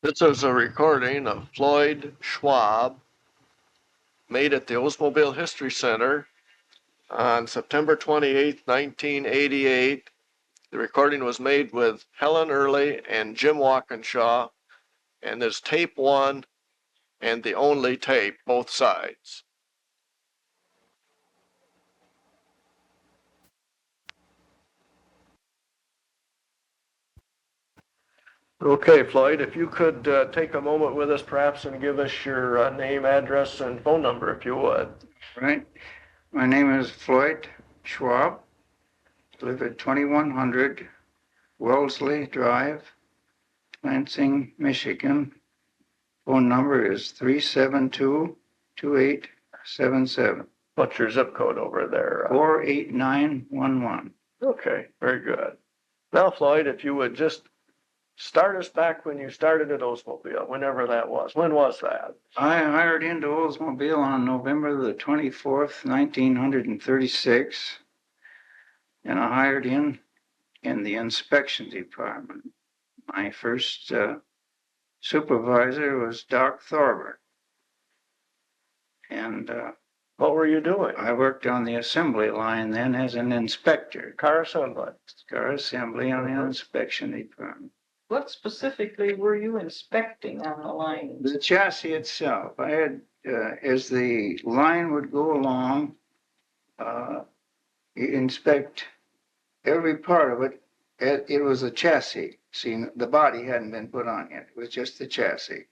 This is a recording of Floyd Schwab made at the Oldsmobile History Center on September 28, 1988. The recording was made with Helen Earley and Jim Walkinshaw, and is tape one and the only tape, both sides. Okay, Floyd, if you could take a moment with us perhaps and give us your name, address, and phone number, if you would. Right. My name is Floyd Schwab. I live at 2100 Wellesley Drive, Lansing, Michigan. Phone number is 372-2877. What's your zip code over there? 48911. Okay, very good. Now, Floyd, if you would just start us back when you started at Oldsmobile, whenever that was. When was that? I hired into Oldsmobile on November the 24th, 1936, and I hired in the inspection department. My first supervisor was Doc Thorburn, and What were you doing? I worked on the assembly line then as an inspector. Car assembly. Car assembly on the inspection department. What specifically were you inspecting on the lines? The chassis itself. I had, as the line would go along, you inspect every part of it. It was a chassis. See, the body hadn't been put on yet. It was just the chassis.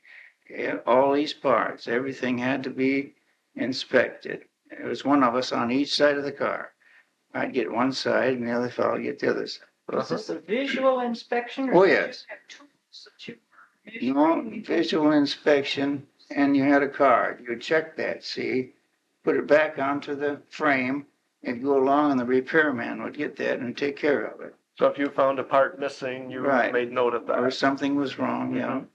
All these parts, everything had to be inspected. There was one of us on each side of the car. I'd get one side and the other fellow would get the other side. Was this a visual inspection? Oh, did you yes. just have tools that you were No, measuring? visual inspection, and you had a card. You check that, see, put it back onto the frame, and go along, and the repairman would get that and take care of it. So if you found a part missing, you Right. made note of Or that. something was wrong, yeah. Mhm.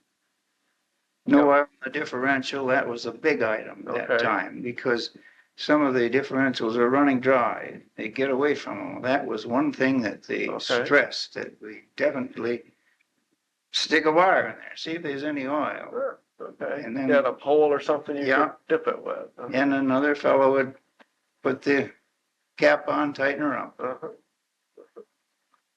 No, the differential, that was a big item that Okay. time, because some of the differentials are running dry. They get away from them. That was one thing that they Okay. stressed, that we definitely stick a wire in there, see if there's any oil. Sure. Okay. And then- You had a pole or something you Yeah. could dip it with. And another fellow would put the cap on, tighten her up. Uh-huh.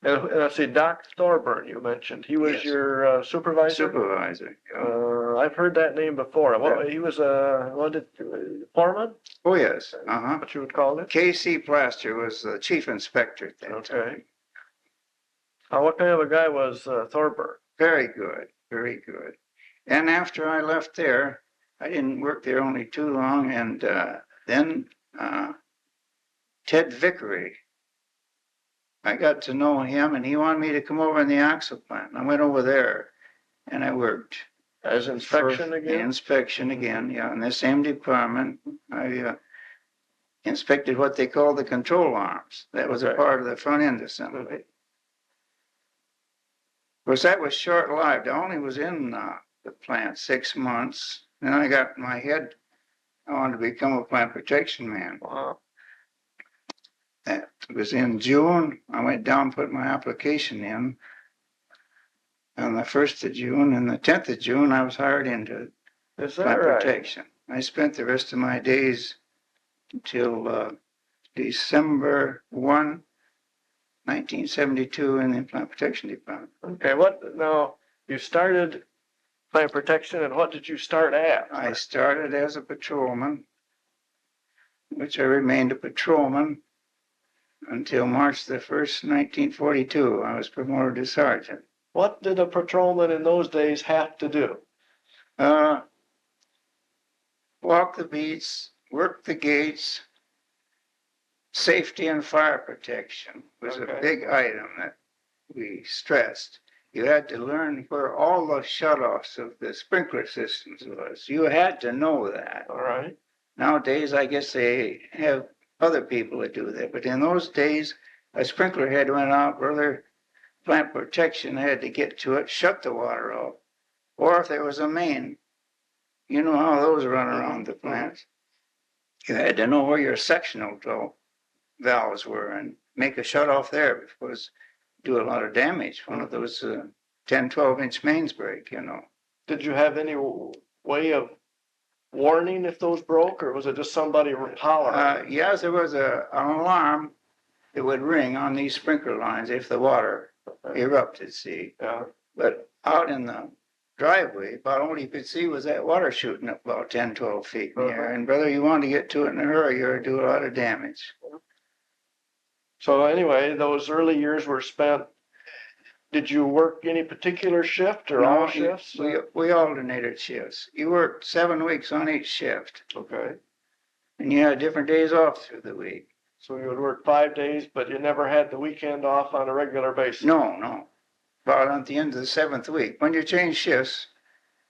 And I see Doc Thorburn you mentioned. He was Yes. your supervisor? Supervisor. Yeah. I've heard that name before. He was a, foreman? Oh, yes. Uh-huh. What you would call it? K.C. Plaster was the chief inspector at that time. Okay. What kind of a guy was Thorburn? Very good. Very good. And after I left there, I didn't work there only too long, and then Ted Vickery, I got to know him, and he wanted me to come over in the axle plant. I went over there, and I worked. As inspection for again? Inspection again, yeah. In the same department, I inspected what they call the control arms. That was a Okay. part of the front end assembly. Of course, that was short-lived. I only was in the plant 6 months. Then I got in my head, I wanted to become a plant protection man. Wow. That was in June. I went down, put my application in on the 1st of June, and the 10th of June, I was hired into Is that plant right? protection. I spent the rest of my days until December 1, 1972 in the plant protection department. Okay, now, you started plant protection, and what did you start at? I started as a patrolman, which I remained a patrolman until March the 1st, 1942. I was promoted to sergeant. What did a patrolman in those days have to do? Walk the beats, work the gates. Safety and fire protection was Okay. a big item that we stressed. You had to learn where all the shutoffs of the sprinkler systems was. You had to know that. All right. Nowadays, I guess they have other people that do that. But in those days, a sprinkler head went out, brother. Plant protection had to get to it, shut the water off. Or if there was a main, you know how those run around the plants. You had to know where your sectional valves were and make a shut off there because do a lot of damage. One of those 10, 12-inch mains break, you know. Did you have any way of warning if those broke, or was it just somebody hollering? Yes, there was an alarm that would ring on these sprinkler lines if the water erupted, see. Yeah, But out in the driveway, about all you could see was that water shooting up about 10, 12 feet in the air. And brother, you wanted to get to it in a hurry or do a lot of damage. so anyway, those early years were spent, did you work any particular shift or all shifts? We alternated shifts. You worked 7 weeks on each shift, Okay, and you had different days off through the week. so you would work 5 days, but you never had the weekend off on a regular basis? No. About at the end of the 7th week. When you changed shifts,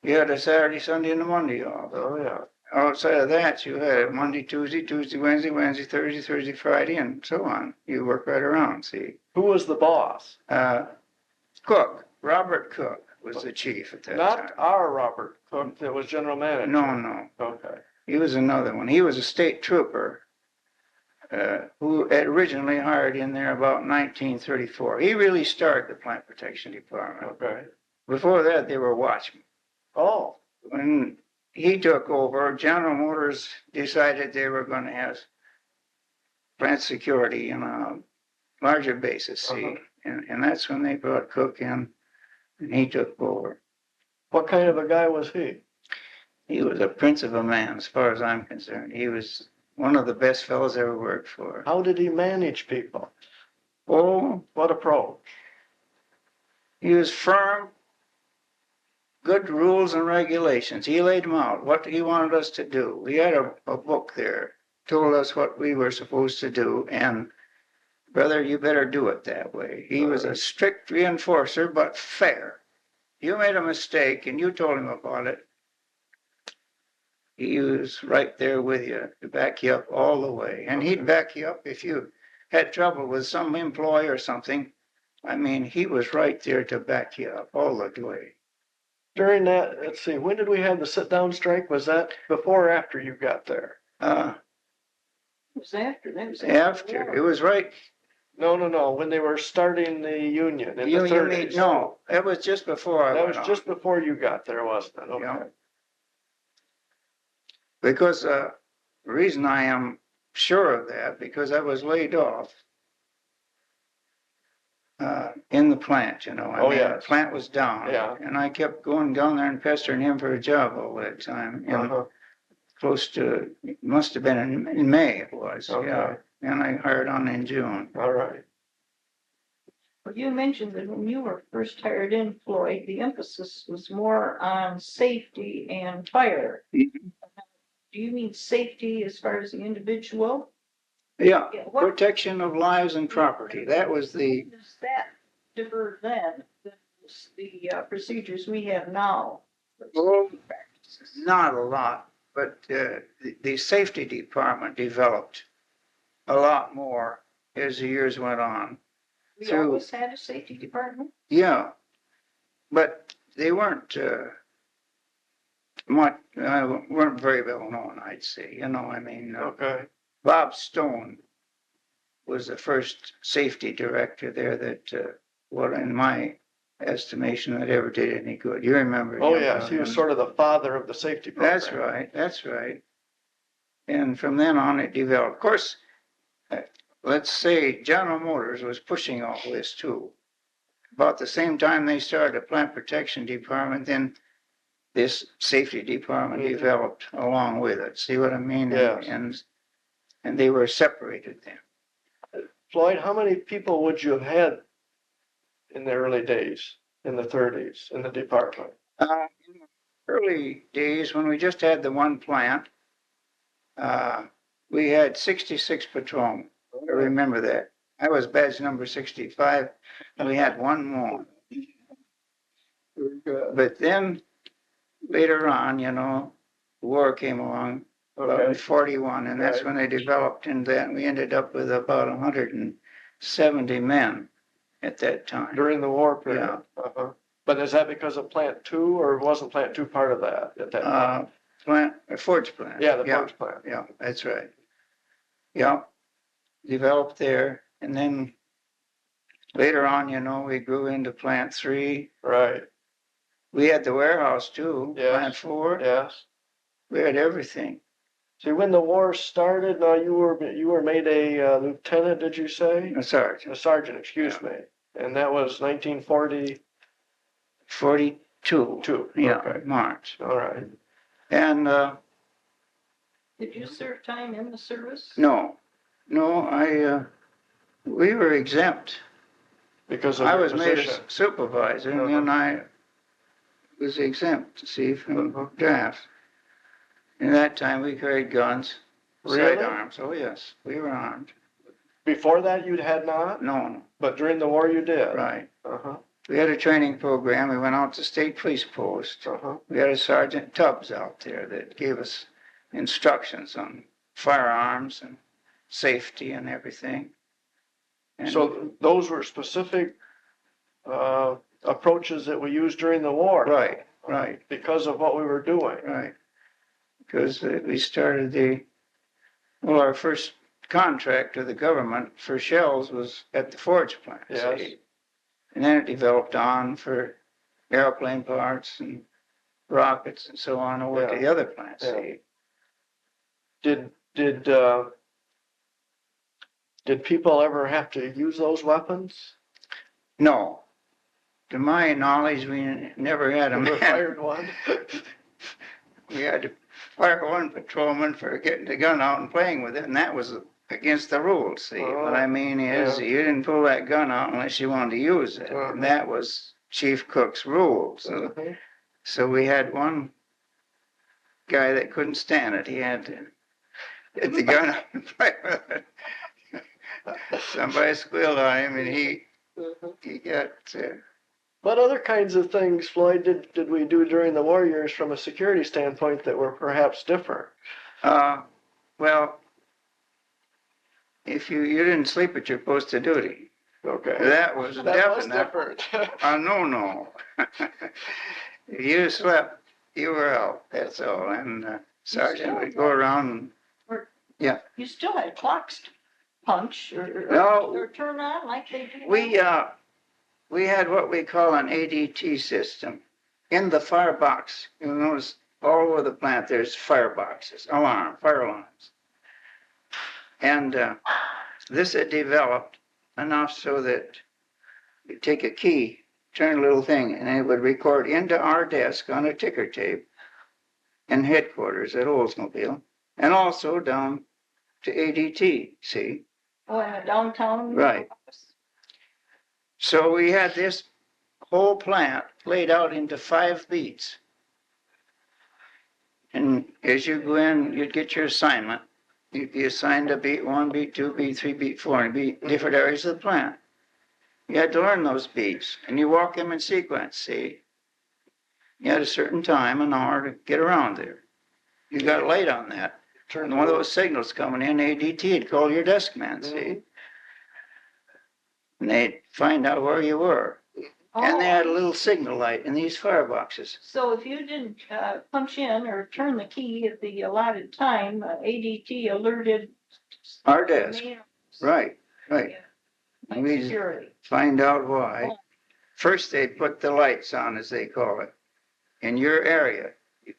you had a Saturday, Sunday, and a Monday off. Oh, yeah. Outside of that, you had Monday, Tuesday, Wednesday, Thursday, Friday, and so on. You work right around, see. Who was the boss? Cook, Robert Cook was the chief at that Not time. our Robert Cook that was general manager? No. Okay. He was another one. He was a state trooper who had originally hired in there about 1934. He really started the plant protection department. Okay. Before that, they were watchmen. Oh, When he took over, General Motors decided they were going to have plant security on a larger basis, see. And that's when they brought Cook in, and he took over. what kind of a guy was he? He was a prince of a man, as far as I'm concerned. He was one of the best fellows I ever worked for. How did he manage people? Oh, What approach? he was firm, good rules and regulations. He laid them out, what he wanted us to do. We had a book there, told us what we were supposed to do, and brother, you better do it that way. He was a strict reinforcer, but fair. You made a mistake and you told him about it. He was right there with you to back you up all the way. And he'd back you up if you had trouble with some employee or something. I mean, he was right there to back you up all the way. During that, let's see, when did we have the sit-down strike? Was that before or after you got there? Uh, It was after, that was after, it was right. No. When they were starting the union in the You 30s. mean, no, it was just before I That went was just before you got there, wasn't it? Okay. Yeah. Because the reason I am sure of that, because I was laid off in the plant, you know. I mean, yeah. the plant was down. Yeah. And I kept going down there and pestering him for a job all that time. And close to, it must have been in May it was. Okay. Yeah. And I hired on in June. All right. Well, you mentioned that when you were first hired in, Floyd, the emphasis was more on safety and fire. Mhm. Do you mean safety as far as the individual? Yeah, Yeah, what- protection of lives and property. That was the, How does that differ then than the procedures we have now? well, not a lot, but the safety department developed a lot more as the years went on. We through- always had a safety department? Yeah, but they weren't weren't very well known, I'd say. You know, I mean, Okay. Bob Stone was the first safety director there that, what in my estimation, that ever did any good. You remember? Oh, him, yes. He was don't you? sort of the father of the safety program. That's right. That's right. And from then on, it developed. Of course, let's say General Motors was pushing all this too. About the same time they started a plant protection department, then this safety department developed along with it. See what I mean? Yes. And they were separated then. Floyd, how many people would you have had in the early days, in the 30s, in the department? In the early days, when we just had the one plant, we had 66 patrolmen. I remember that. I was badge number 65, and we had one more. But then later on, you know, the war came along about Okay. 41, and that's Right. when they developed into that. We ended up with about 170 men at that time. During the war period? Yeah. Uh-huh. But is that because of Plant 2, or wasn't Plant 2 part of that at that time? Ford's plant. Yeah, the Ford's plant. Yeah, that's right. Yeah, developed there, and then later on, you know, we grew into Plant 3, Right. We had the warehouse too, Yes. plant 4. Yes. We had everything. See, when the war started, now you were made a lieutenant, did you say? A sergeant. A sergeant, excuse me. And that was 1942. 42. Yeah, Okay. March. All right. And Did you serve time in the service? no, we were exempt. Because of I your was made position. a supervisor, and then I was exempt, see, from draft. And that time we carried guns, Really? sidearms. Oh yes, we were armed. Before that, you had not, No, but during the war, you did. right. Uh-huh. We had a training program. We went out to state police post. Uh-huh. We had a Sergeant Tubbs out there that gave us instructions on firearms and safety and everything. And So those were specific approaches that we used during the war. right, right, Because of what we were doing. right. Because we started our first contract to the government for shells was at the forge plant. Yes. See? And then it developed on for airplane parts and rockets and so on over to the other plants. Yeah. See? Did people ever have to use those weapons? No. To my knowledge, we never had a Never man. fired one? We had to fire one patrolman for getting the gun out and playing with it, and that was against the rules. See, what I mean is, yeah. you didn't pull that gun out unless you wanted to use it, and that was Chief Cook's rules. Uh-huh. So we had one guy that couldn't stand it. He had to get the gun out and play with it. Somebody squealed on him, and he got. What other kinds of things, Floyd, did we do during the war years from a security standpoint that were perhaps different? Well, if you didn't sleep at your post of duty, Okay. that was That was definite. different. No. If you slept, you were out. That's all. And sergeant would go around. You still had clocks to punch No. or turn on like they do We had what we call an ADT system in the firebox. You'll notice all over the plant there's fireboxes, fire alarms. And this had developed enough so that you take a key, turn a little thing, and it would record into our desk on a ticker tape in headquarters at Oldsmobile, and also down to ADT, see? Oh, in the downtown? Right. office? So we had this whole plant laid out into 5 beats. And as you go in, you'd get your assignment. You'd be assigned to beat 1, beat 2, beat 3, beat 4, and beat different areas of the plant. You had to learn those beats, and you walk them in sequence, see? You had a certain time, an hour, to get around there. You got light on that. And one of those signals coming in, ADT'd call your desk man, see? And they'd find out where you were. And they had a little signal light in these fireboxes. So if you didn't punch in or turn the key at the allotted time, ADT alerted Our desk. Right. And We security. find out why. First, they put the lights on, as they call it, in your area. You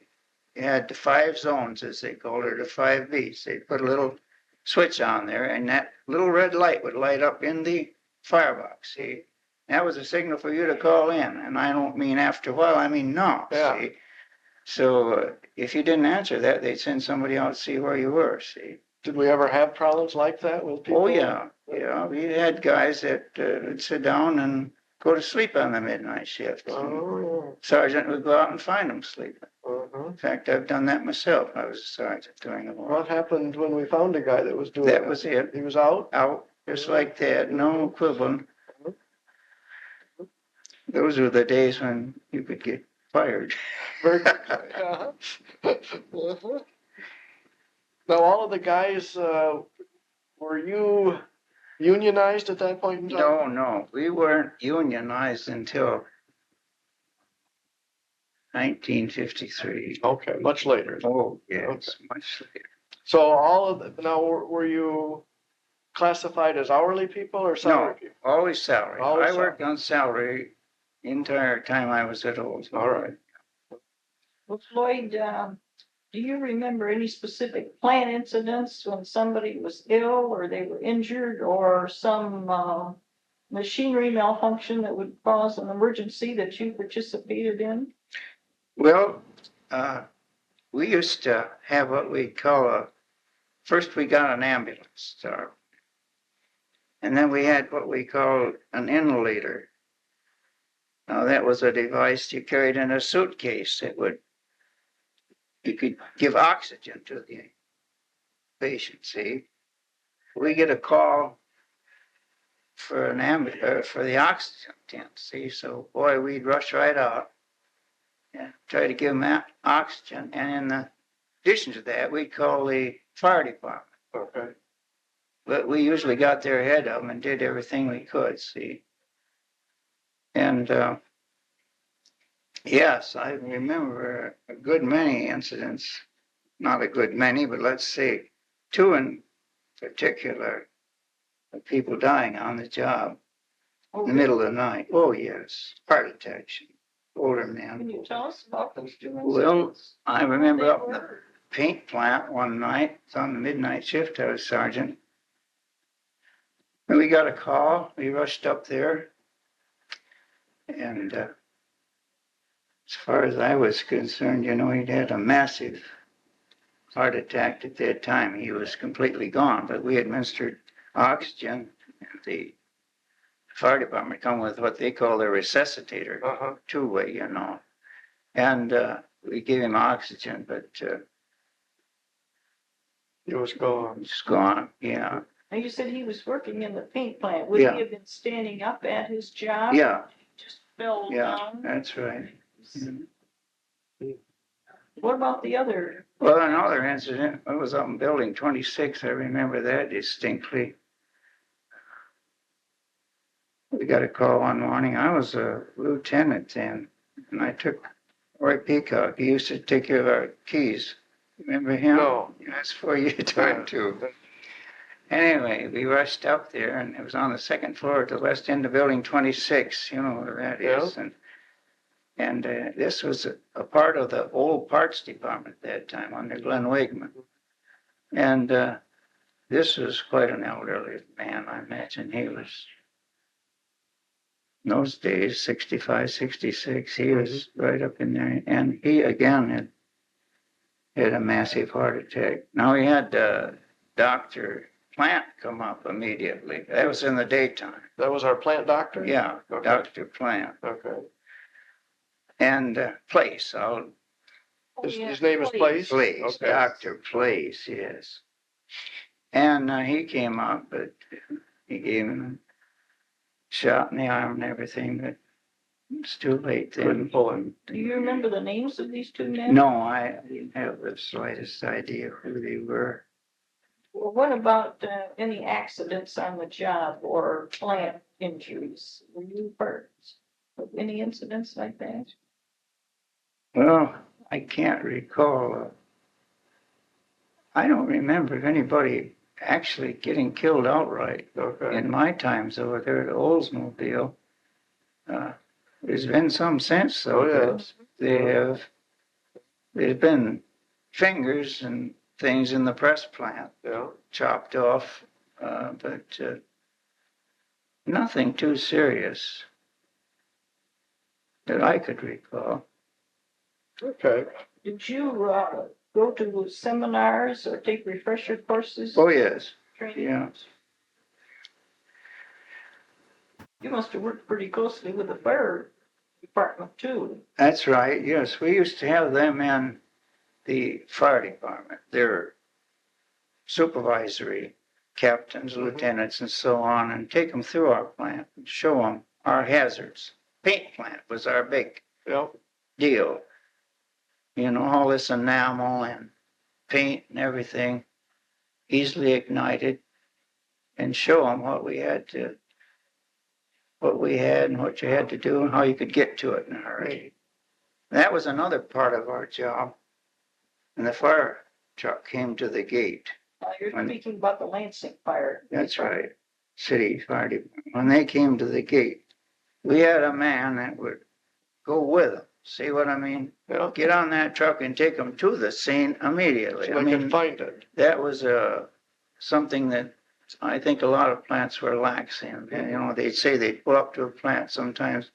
had the 5 zones, as they called it, or the 5 beats. They put a little switch on there, and that little red light would light up in the firebox, see? That was a signal for you to call in, and I don't mean after a while, I mean now, see? So if you didn't answer that, they'd send somebody out to see where you were, see? Did we ever have problems like that with people? Oh, yeah. We had guys that would sit down and go to sleep on the midnight shift. Oh, Sergeant would go out and find them sleeping. uh-huh. In fact, I've done that myself. I was a sergeant during the war. What happened when we found a guy that was doing that? That was it. He was out? Out, just like that, no quibbling. Those were the days when you could get fired. Very good. Uh-huh. Uh-huh. Now, all of the guys, were you unionized at that point in time? No, we weren't unionized until 1953. Okay, much later. Oh, yes, Okay. much later. So now were you classified as hourly people or salary people? Always salary. Always I worked on salary the entire time I was at Oldsmobile. All right. Well, Floyd, do you remember any specific plant incidents when somebody was ill or they were injured or some machinery malfunction that would cause an emergency that you participated in? Well, we used to have what we call first we got an ambulance, and then we had what we called an inhalator. Now that was a device you carried in a suitcase. You could give oxygen to the patient, see. We get a call for for the oxygen tent, see. So boy, we'd rush right out and try to give them oxygen. And in addition to that, we'd call the fire department. Okay. But we usually got there ahead of them and did everything we could, see. And yes, I remember a good many incidents, not a good many, but let's say two in particular, of people dying on the job in the middle of the night. Oh, yes, heart attacks, older men. Can you tell us about those two Well, incidents? I remember up in the paint plant one night, it's on the midnight shift, I was sergeant. And we got a call, we rushed up there, and as far as I was concerned, you know, he'd had a massive heart attack at that time. He was completely gone, but we administered oxygen, and the fire department come with what they call their resuscitator, Uh-huh. two-way, you know. And we gave him oxygen, but He was gone. he's gone, yeah. Now, you said he was working in the paint plant. Would Yeah. he have been standing up at his job? Yeah, He just fell yeah, down? that's right. What about the other? Well, another incident, I was up in building 26, I remember that distinctly. We got a call one morning, I was a lieutenant then, and I took Roy Peacock, he used to take care of our keys. Remember him? No. That's before your time too. Anyway, we rushed up there, and it was on the second floor at the west end of building 26, you know where that is. And this was a part of the old parts department at that time under Glenn Wigman. And this was quite an elderly man, I imagine. He was, in those days, 65, 66. He was right up in there. And he, again, had a massive heart attack. Now, he had Dr. Plant come up immediately. That was in the daytime. That was our plant doctor? Yeah, Okay. Dr. Plant. Okay. And Place, His name is Place? Place, Okay. Dr. Place, yes. And he came up, but he gave him a shot in the arm and everything, but it's too late then. Couldn't pull him. Do you remember the names of these two men? No, I didn't have the slightest idea who they were. Well, what about any accidents on the job or plant injuries? Were you part of any incidents like that? Well, I can't recall. I don't remember of anybody actually getting killed outright. Okay. In my times over there at Oldsmobile, there's been some sense though. Oh, yes. There's been fingers and things in the press plant Yeah. chopped off, but nothing too serious that I could recall. Okay. Did you go to seminars or take refresher courses? Oh, yes, Training? yeah. You must have worked pretty closely with the fire department too. That's right, yes. We used to have them in the fire department. They're supervisory captains, lieutenants, and so on, and take them through our plant and show them our hazards. Paint plant was our big Yep. deal. You know, all this enamel and paint and everything easily ignited, and show them what we had and what you had to do and how you could get to it in a hurry. That was another part of our job. And the fire truck came to the gate. You're speaking about the Lansing fire. That's right. City fire department. When they came to the gate, we had a man that would go with them. See what I mean? Yeah, Get on that truck and take them to the scene immediately. so I they mean, could find it. that was something that I think a lot of plants were lax in. And, you know, they'd say they'd pull up to a plant sometimes,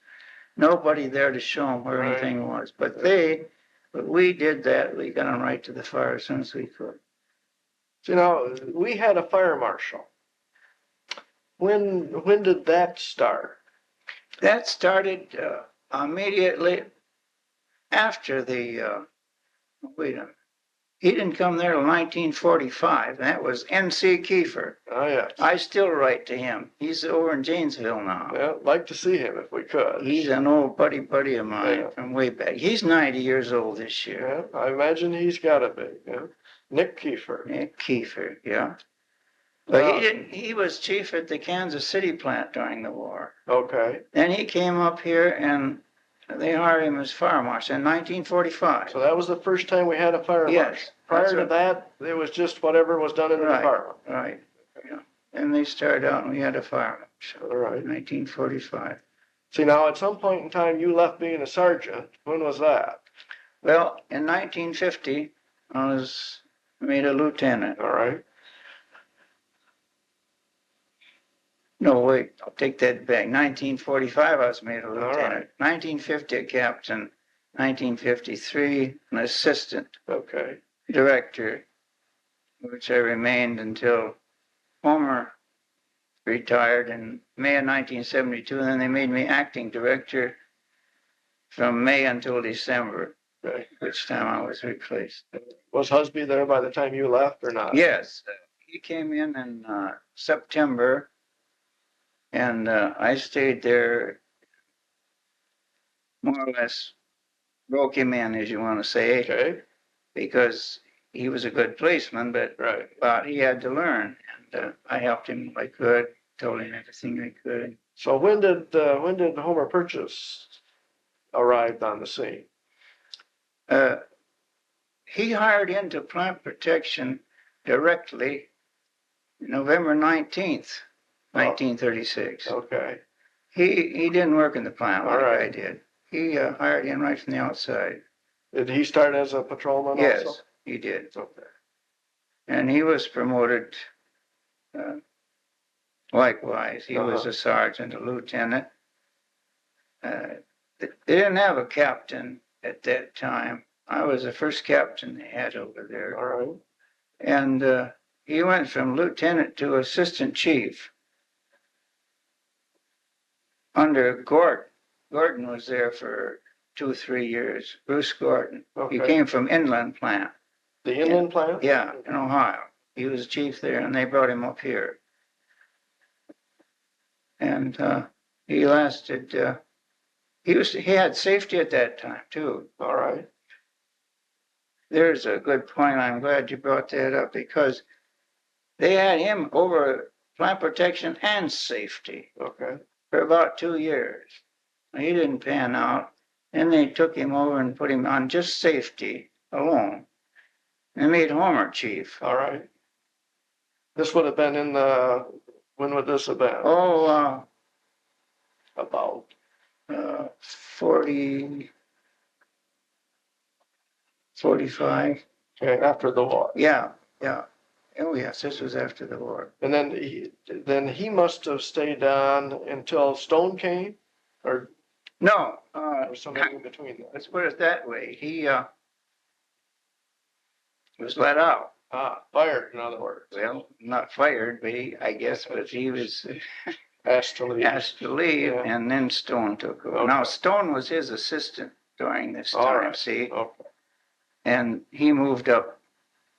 nobody there to show them where Right. anything was. But we did that. We got them right to the fire as soon as we could. You know, we had a fire marshal. When did that start? That started immediately after the, wait a minute. He didn't come there till 1945. That was N.C. Kiefer. Oh, yes. I still write to him. He's over in Janesville now. Yeah, like to see him if we could. He's an old buddy of mine Yeah. from way back. He's 90 years old this year. Yeah, I imagine he's got to be. Yeah, Nick Kiefer. Nick Kiefer, yeah. But he didn't. He was chief at the Kansas City plant during the war. Okay, Then he came up here and they hired him as fire marshal in 1945. so that was the first time we had a fire Yes, marshal. Prior to that, it was just whatever was done in the Right. department. Right. Yeah. And they started out and we had a fire marshal. All right. 1945. See, now at some point in time, you left being a sergeant. When was that? Well, in 1950, I was made a lieutenant. All right. No, wait, I'll take that back. 1945, I was made a lieutenant. right. 1950, a captain. 1953, an assistant Okay. director, which I remained until Homer retired in May of 1972. And then they made me acting director from May until December, Okay. which time I was replaced. Was Husby there by the time you left or not? Yes, he came in September, and I stayed there, more or less broke him in, as you want to say, Okay. because he was a good policeman, but Right. he had to learn, and I helped him if I could, told him everything I could. So when did Homer Purchase arrived on the scene? He hired into plant protection directly November 19th, 1936. Okay. He didn't work in the plant like All right. I did. He hired in right from the outside. Did he start as a patrolman Yes, also? he did. Okay. And he was promoted likewise. He was a sergeant, a lieutenant. They didn't have a captain at that time. I was the first captain they had over there. All right. And he went from lieutenant to assistant chief under Gordon. Gordon was there for 2-3 years. Bruce Gordon. He Okay. came from Inland Plant. The inland plant? Yeah, in Ohio. He was chief there, and they brought him up here. And he lasted. He had safety at that time too. All right. There's a good point. I'm glad you brought that up because they had him over plant protection and safety Okay. for about 2 years. He didn't pan out. Then they took him over and put him on just safety alone. They made Homer chief. All right. This would have been in the, when would this have been? Oh, About. 40, 45. Okay, after the war. Yeah. Oh, yes, this was after the war. And then he must have stayed on until Stone came, or No, somebody in between that. let's put it that way. He was let out. Fired, in other words. Well, not fired, but he was Asked to leave. asked to leave, Yeah. and then Stone took over. Okay. Now, Stone was his assistant during this All time, right. see? Okay. And he moved up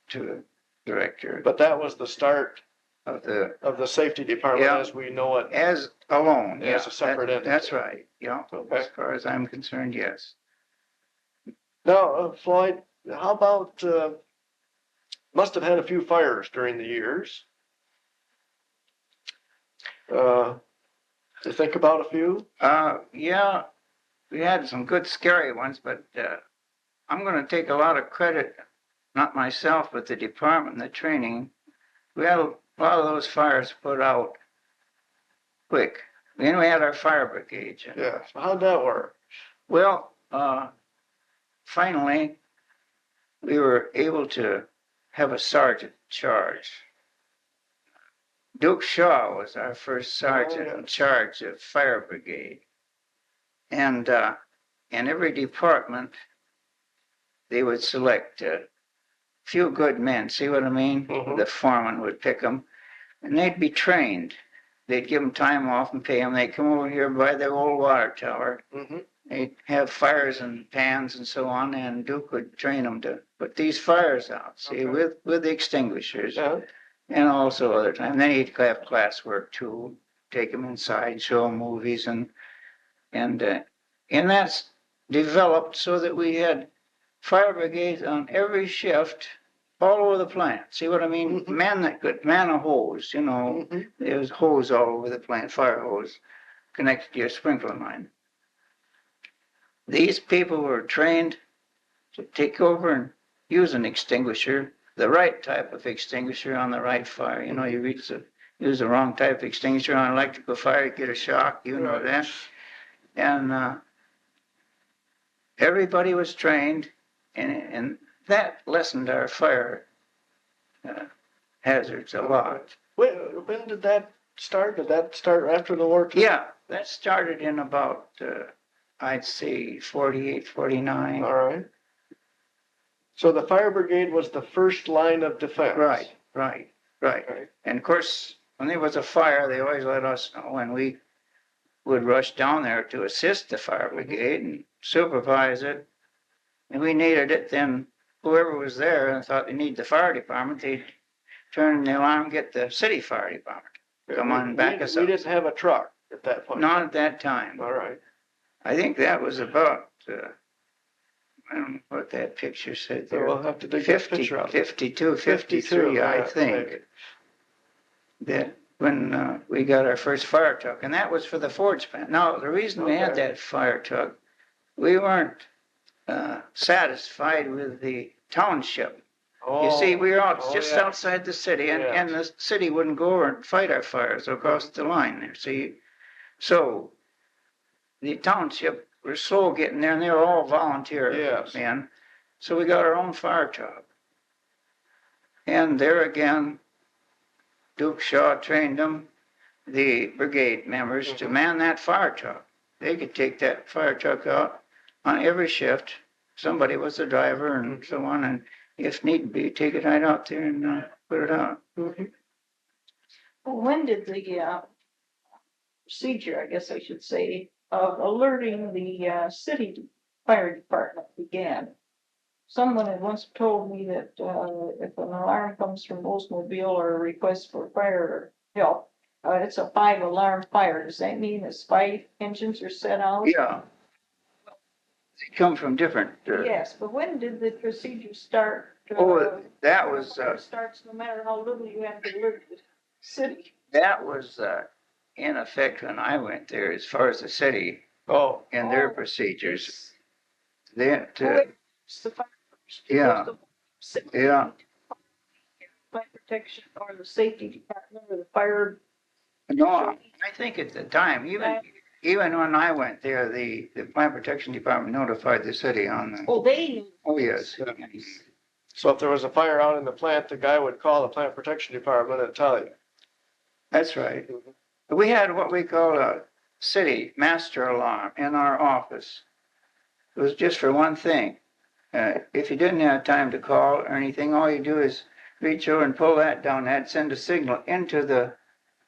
to director But that was the start of the, of the safety department Yeah. as we know it. as alone. As a separate entity. That's right, yeah. Okay. As far as I'm concerned, yes. Now, Floyd, how about, must have had a few fires during the years. To think about a few? Yeah, we had some good scary ones, but I'm going to take a lot of credit, not myself, but the department, the training. We had a lot of those fires put out quick. Then we had our fire brigade. Yeah, so how'd that work? Well, finally, we were able to have a sergeant in charge. Duke Shaw was our first sergeant in charge of fire brigade. And in every department, they would select a few good men. See what I mean? Mhm. The foreman would pick them, and they'd be trained. They'd give them time off and pay them. They'd come over here by the old water tower. Mm-hmm. They'd have fires and pans and so on, and Duke would train them to put these fires out, see, Okay. with the extinguishers. Yeah. And also other time. Then he'd have class work too, take them inside, show them movies, and that's developed so that we had fire brigades on every shift all over the plant. See what I mean? Mhm. Men that could man a hose, you know. Mhm. There's hose all over the plant, fire hose, connected to your sprinkler line. These people were trained to take over and use an extinguisher, the right type of extinguisher on the right fire. You know, you use the wrong type of extinguisher on electrical fire, you get a shock, you know Right. that. And everybody was trained, and that lessened our fire hazards a lot. When did that start? Did that start after the war too? Yeah, that started in about, I'd say 48, 49. All right. So the fire brigade was the first line of defense. Right. Right. And of course, when there was a fire, they always let us know, and we would rush down there to assist the fire brigade and supervise it. And we needed it, then whoever was there and thought they needed the fire department, they'd turn the alarm, get the city fire department. Come on, back us We up. didn't have a truck at that point. Not at that time. All right. I think that was about, I don't know what that picture said So there. we'll have to dig that 50, picture out. 52, 53, I yeah, think. maybe. That when we got our first fire truck, and that was for the Ford's plant. Now, the reason we had Okay. that fire truck, we weren't satisfied with the township. You see, we were out just yeah. outside the city, and, Yes. and the city wouldn't go over and fight our fires across the line there, see? So the township were slow getting there, and they were all volunteer Yes. men. So we got our own fire truck. And there again, Duke Shaw trained them, the brigade members, to Mhm. man that fire truck. They could take that fire truck out on every shift. Somebody was the driver and so on, and if need be, take it right out there and put it out. Mhm. Well, when did the procedure, I guess I should say, of alerting the city fire department began? Someone had once told me that if an alarm comes from Oldsmobile or a request for fire help, it's a 5-alarm fire. Does that mean it's 5 engines are set out? Yeah. They come from different. Yes, but when did the procedure start? That was It starts no matter how little you have to alert the city. in effect when I went there, as far as the city Oh. and their procedures. That It's the fire. yeah. Yeah. Fire protection or the safety department or the fire. No, I think at the time, even when I went there, the plant protection department notified the city on the. Oh, they knew. Oh, yes. So if there was a fire out in the plant, the guy would call the plant protection department and tell you. That's right. We had what we call a city master alarm in our office. It was just for one thing. If you didn't have time to call or anything, all you do is reach over and pull that down. That'd send a signal into the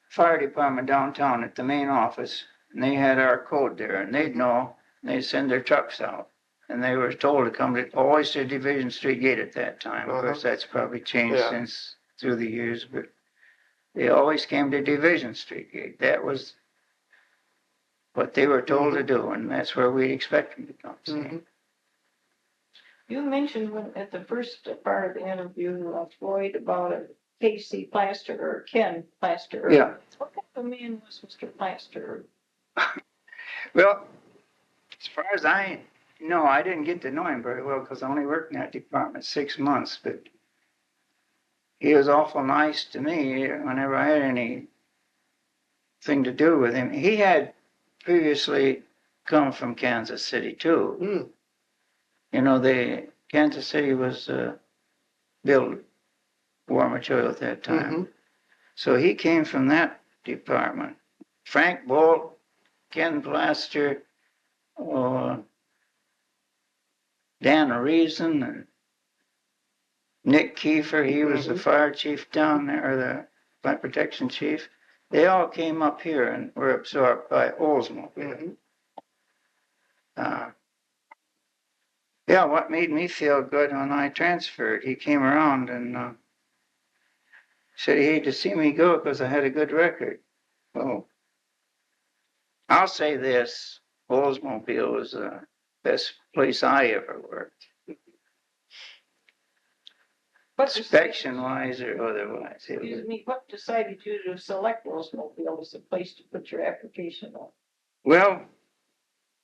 fire department downtown at the main office. And they had our code there, and they'd know. They'd send their trucks out. And they were told to come always to Division Street Gate at that time. Of course, that's probably changed since through the years, but they always came to Division Street Gate. That was what they were told to do, and that's where we'd expect them to come. Mm-hmm. You mentioned at the first part of the interview, Floyd, about a Casey Plaster or Ken Plaster. Yeah. What kind of man was Mr. Plaster? Well, as far as I know, I didn't get to know him very well because I only worked in that department 6 months, but he was awful nice to me whenever I had any thing to do with him. He had previously come from Kansas City too. Hmm. You know, Kansas City was built war material at that time. Mm-hmm. So he came from that department. Frank Bolt, Ken Plaster, Dan Reason, and Nick Kiefer, he was the fire chief down there, or the fire protection chief. They all came up here and were absorbed by Oldsmobile. Mm-hmm. Yeah, what made me feel good when I transferred, he came around and said he hated to see me go because I had a good record. Well, I'll say this, Oldsmobile was the best place I ever worked. Inspection-wise or otherwise. Excuse me, what decided you to select Oldsmobile as a place to put your application on? Well,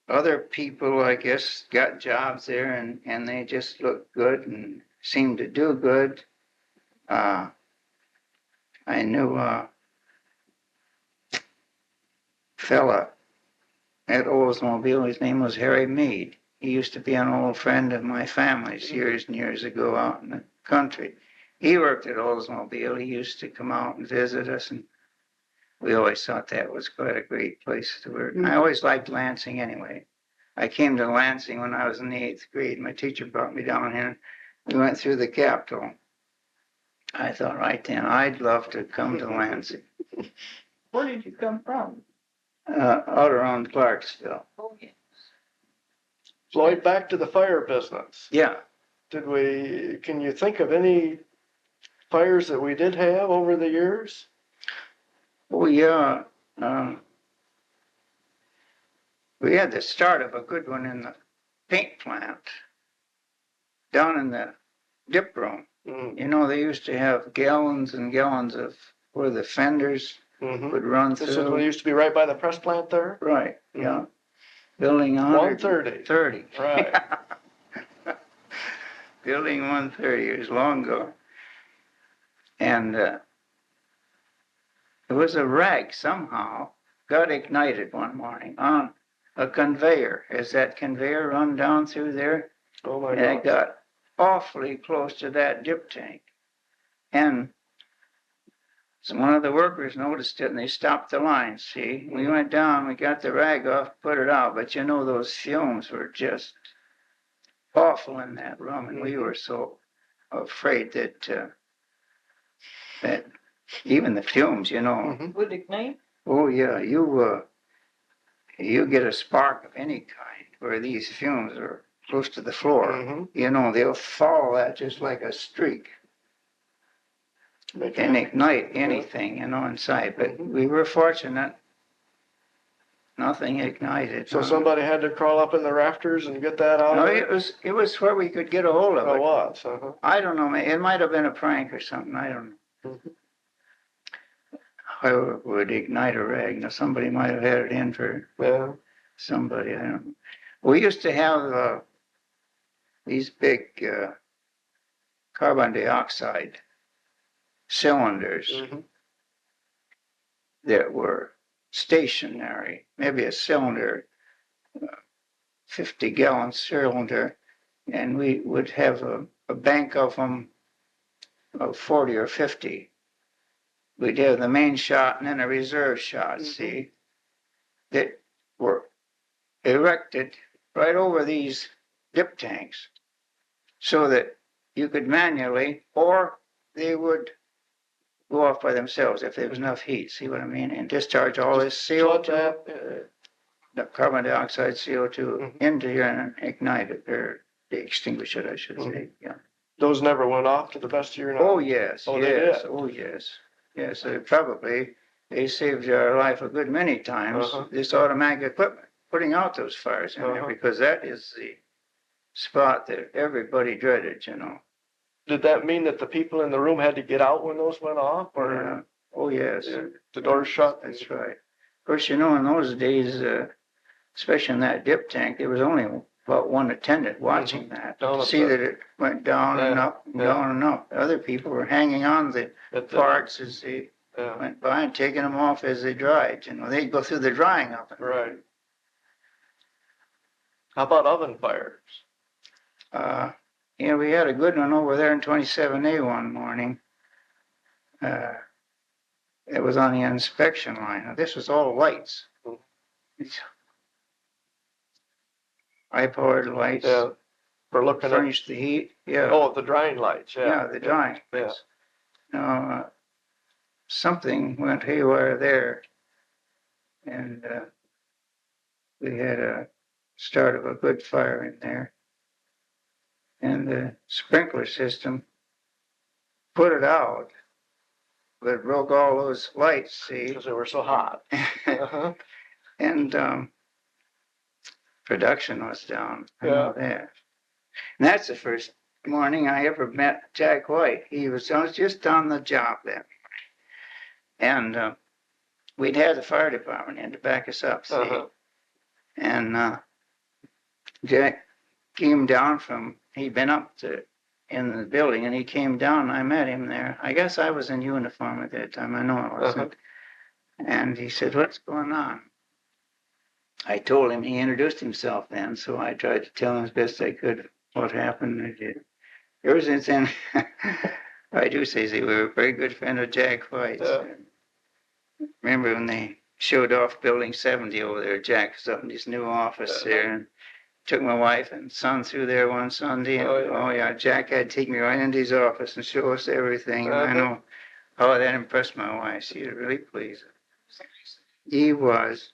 other people, I guess, got jobs there and they just looked good and seemed to do good. I knew a fella at Oldsmobile, his name was Harry Mead. He used to be an old friend of my family's years and years ago out in the country. He worked at Oldsmobile. He used to come out and visit us, and we always thought that was quite a great place to work. I always liked Lansing anyway. I came to Lansing when I was in the 8th grade. My teacher brought me down here. We went through the Capitol. I thought, right then, I'd love to come to Lansing. Where did you come from? Out around Clarksville. Oh, yeah. Floyd, back to the fire business. Yeah. Can you think of any fires that we did have over the years? Oh, yeah. We had the start of a good one in the paint plant down in the dip room. Mm. You know, they used to have gallons and gallons of where the fenders Mm-hmm. would run This is what through. used to be right by the press plant there? Right, yeah. Mhm. Building 130. 30. Right. Building 130 years long ago. And it was a rag somehow got ignited one morning on a conveyor. As that conveyor run down through there, Oh my and it God. got awfully close to that dip tank. And so one of the workers noticed it and they stopped the line, see? We went down, we got the rag off, put it out, but you know, those fumes were just awful in that room, and we were so afraid that even the fumes, you know. Mhm. Would ignite? Oh yeah, you get a spark of any kind where these fumes are close to the floor. Mhm. You know, they'll follow that just like a streak and ignite anything, you know, inside. But we were fortunate. Nothing ignited. So somebody had to crawl up in the rafters and get that out No, of there? it was where we could get a hold of Oh, it. it was, uh-huh. I don't know, it might have been a prank or something, I don't know. Mhm. How it would ignite a rag. Now, somebody might have had it in for Yeah. somebody, I don't know. We used to have these big carbon dioxide cylinders Mhm. that were stationary, maybe a cylinder, 50-gallon cylinder, and we would have a bank of them of 40 or 50. We'd have the main shot and then a reserve shot, see, that were erected right over these dip tanks so that you could manually, or they would go off by themselves if there was enough heat, see what I mean, and discharge all this Flood CO2, that, the carbon dioxide CO2 into here and ignite it, or extinguish it, I should say, yeah. those never went off to the best of your Oh, knowledge? yes, Oh, they yes, did? oh, yes. Yes, they saved our life a good many times, this automatic equipment, putting out those fires in there, because that is the spot that everybody dreaded, you know. Did that mean that the people in the room had to get out when those went off, or Yeah. Oh, yes. the doors shut? That's right. Of course, you know, in those days, especially in that dip tank, there was only about one attendant watching that Down to at see the- that it went down and up and down and up. Other people were hanging on the At the- parts as they Yeah, went by and taking them off as they dried. They'd go through the drying of it. right. How about oven fires? Yeah, we had a good one over there in 27A one morning. It was on the inspection line. Now, this was all lights. It's high-powered lights. Yeah, for looking at, Furnished the heat. Yeah. oh, the drying lights, yeah. Yeah, the drying Yeah. lights. Now, something went haywire there, and we had a start of a good fire in there. And the sprinkler system put it out, but it broke all those lights, see? Because they were so hot. Uh-huh. And production was down. I Yeah. know that. And that's the first morning I ever met Jack White. I was just on the job then. And we'd had the fire department in to back us up, see? Uh-huh. And Jack came down he'd been in the building, and he came down, and I met him there. I guess I was in uniform at that time. I know I wasn't. And he said, "What's going on?" I told him. He introduced himself then, so I tried to tell him as best I could what happened. I did. Ever since then, I do say we were a very good friend of Jack White's. Yeah. Remember when they showed off Building 70 over there? Jack was up in his new office there, and took my wife and son through there one Sunday. And, oh yeah, Jack had to take me right into his office and show us everything. And I know how that impressed my wife. She was really pleased. He was.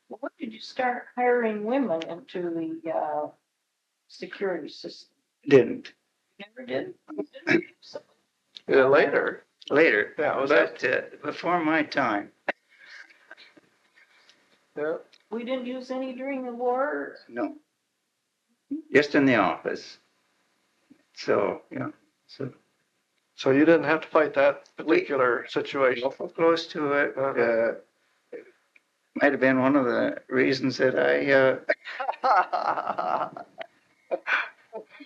Well, when did you start hiring women into the security system? Didn't. Never did? Yeah, later. Later. Yeah, was but before my time. Yeah. We didn't use any during the war? No. Just in the office. So, yeah. So you didn't have to fight that particular situation. Awful close to it. Might have been one of the reasons that I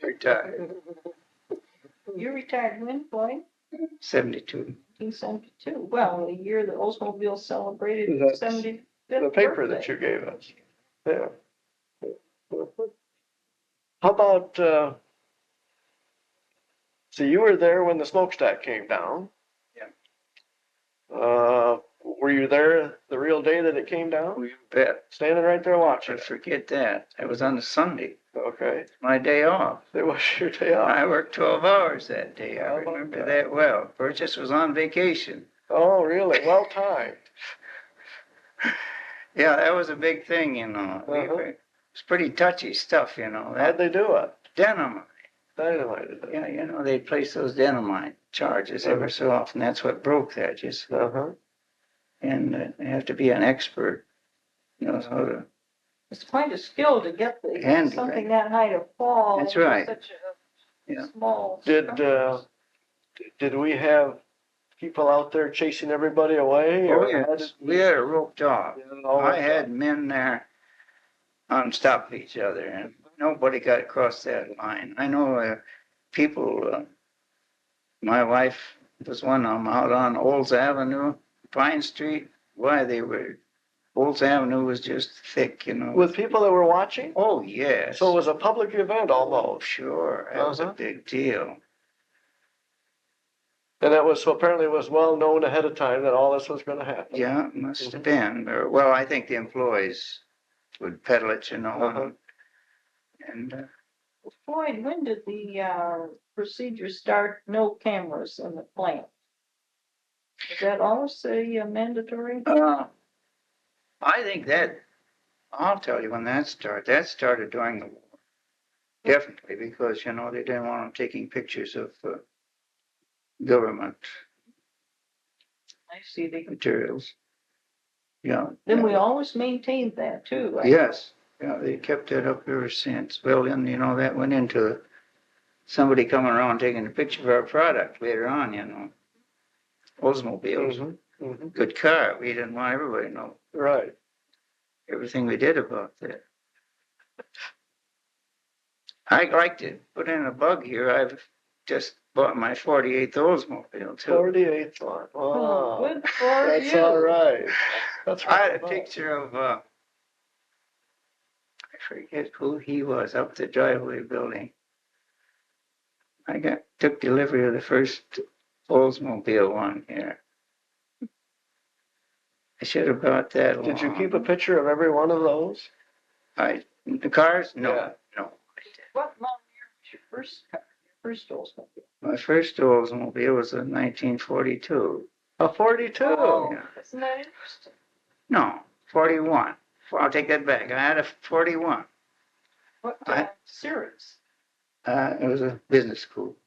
retired. You retired when, Floyd? 72. 1972. Well, the year that Oldsmobile celebrated That's 75th the paper birthday. that you gave us. Yeah. How about, so you were there when the smokestack came down? Yeah. Were you there the real day that it came down? You bet. Standing right there watching I it? forget that. It was on a Sunday. Okay. My day off. It was your day off. I worked 12 hours that day. I How about remember that? that well. Burgess was on vacation. Oh, really? Well timed. Yeah, that was a big thing, It's pretty touchy stuff, How'd they do it? Dynamite. Dynamited it. Yeah, they'd place those dynamite charges ever so often. That's what broke that, Uh-huh. And you have to be an expert, how to. It's quite a skill to get Handle something it. that high to fall. That's into right. Such a Yeah. small. Did we have people out there chasing everybody away? Oh, or yes. We had it roped off. all I that had men there on top of each other, and nobody got across that line. I know people, my wife was one of them out on Olds Avenue, Pine Street. Olds Avenue was just thick, with people that were watching? Oh, yes. So it was a public event Oh, almost. sure. That was a big deal. And that was, so apparently it was well known ahead of time that all this was going to happen. Yeah, it must have been. Well, I think the employees would peddle it, Uh-huh. And Floyd, when did the procedure start? No cameras in the plant. Is that also mandatory? I think I'll tell you when that started. That started during the war. Definitely, because, they didn't want them taking pictures of government I see. materials. Yeah. Then we always maintained that too, right? Yes. Yeah, they kept that up ever since. Well, then, that went into somebody coming around taking a picture of our product later on, Oldsmobiles. Mm-hmm. Good car. We didn't want everybody to know Right. everything we did about that. I'd like to put in a bug here. I've just bought my 48th Oldsmobile too. 48th one. Oh, Wow. good for That's you. all right. That's I had a right. picture of, I forget who he was up the driveway building. Took delivery of the first Oldsmobile one here. I should have brought that along. Did you keep a picture of every one of those? The cars? No, Yeah. no. What model year was your first car, your first Oldsmobile? My first Oldsmobile was in 1942. A 42. Oh, Yeah. isn't that interesting? No, 41. I'll take that back. I had a 41. What series? It was a business coupe.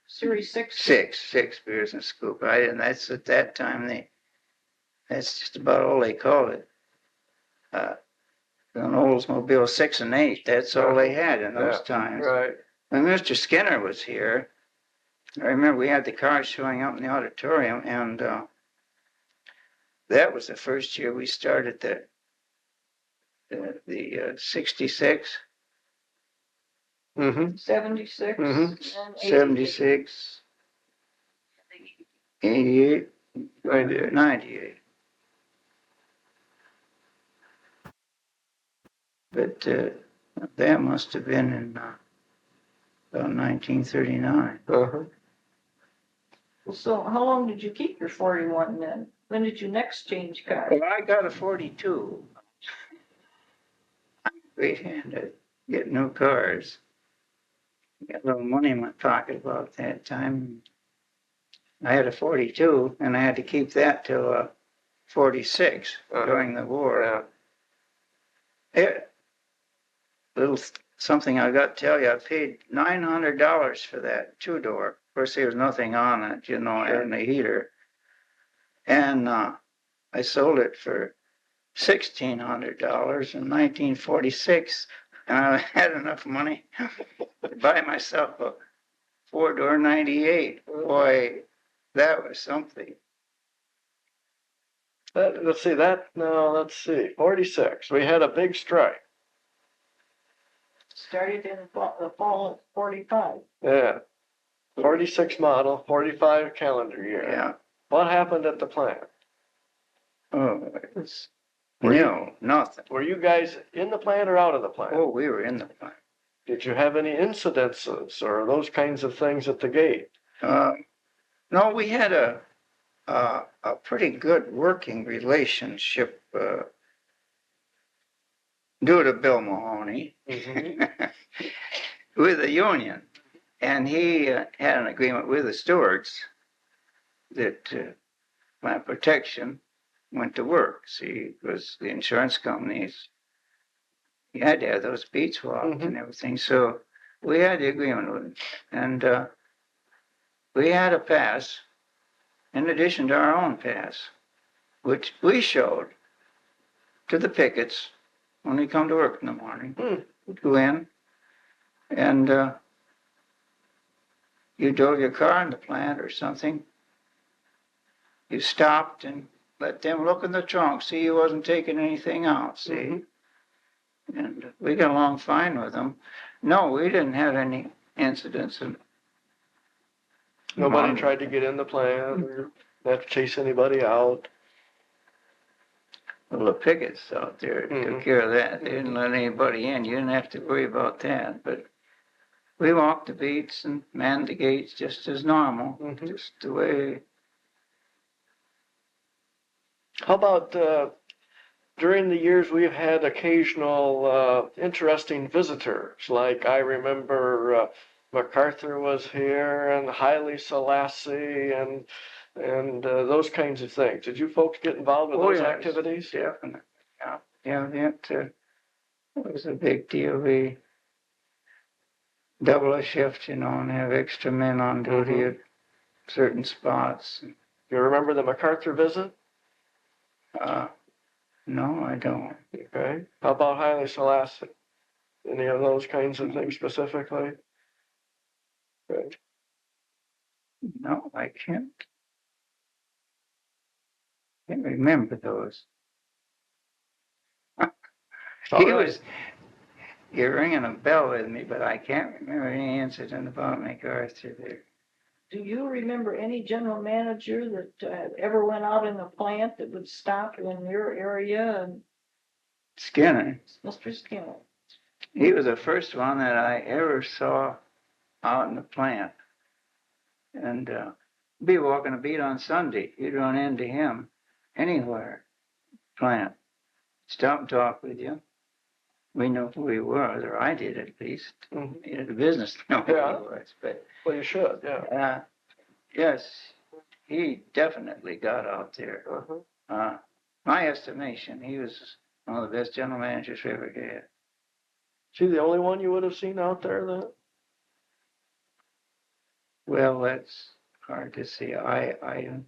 Series 6? Six business coupe. And that's at that time, that's just about all they called it. An Oldsmobile 6 and 8, that's all they had in those times. Right. When Mr. Skinner was here, I remember we had the cars showing up in the auditorium, and that was the first year we started the 66. Mm-hmm. 76? Mhm. And 76, 88, 98. 98. But that must have been in about 1939. Uh-huh. So how long did you keep your 41 then? When did you next change cars? Well, I got a 42. I'm great-handed, get new cars. Got a little money in my pocket about that time. I had a 42, and I had to keep that till 46 during the war. Yeah. Little something I got to tell you, I paid $900 for that two-door. Of course, there was nothing on it, you know, and the heater. And I sold it for $1,600 in 1946, and I had enough money to buy myself a four-door 98. Boy, that was something. Let's see. 46. We had a big strike. Started in the fall of 45. Yeah. 46 model, 45 calendar year. Yeah. What happened at the plant? Oh, it was nothing. Were you guys in the plant or out of the plant? Oh, we were in the plant. Did you have any incidences or those kinds of things at the gate? No, we had a pretty good working relationship due to Bill Mahoney with the union. And he had an agreement with the stewards that plant protection went to work. See, because the insurance companies, you had to have those beat swapped and everything. So we had the agreement with them. And we had a pass in addition to our own pass, which we showed to the pickets when we come to work in the morning. We'd go in and you drove your car in the plant or something. You stopped and let them look in the trunk, see you wasn't taking anything out, see? And we got along fine with them. No, we didn't have any incidents. Nobody tried to get in the plant or not chase anybody out? Well, the pickets out there took care of that. They didn't let anybody in. You didn't have to worry about that. But we walked the beats and manned the gates just as normal, just the way. How about during the years we've had occasional interesting visitors, like I remember MacArthur was here and Haile Selassie and those kinds of things. Did you folks get involved with those activities? Definitely. Yeah, that was a big deal. We double a shift, you know, and have extra men on duty at certain spots. You remember the MacArthur visit? No, I don't. Okay. How about Haile Selassie? Any of those kinds of things specifically? Okay. No, I can't remember those. You're ringing a bell with me, but I can't remember any incident about MacArthur there. Do you remember any general manager that ever went out in the plant that would stop in your area? And Skinner, Mr. Skinner. he was the first one that I ever saw out in the plant. And be walking a beat on Sunday. You'd run into him anywhere, plant. Stop and talk with you. We know who he was, or I did at least. Mhm. He had a business to know who Yeah. he was. But Well, you should, yeah. yes, he definitely got out there. Uh-huh. My estimation, he was one of the best general managers we ever had. Is he the only one you would have seen out there then? Well, that's hard to see. I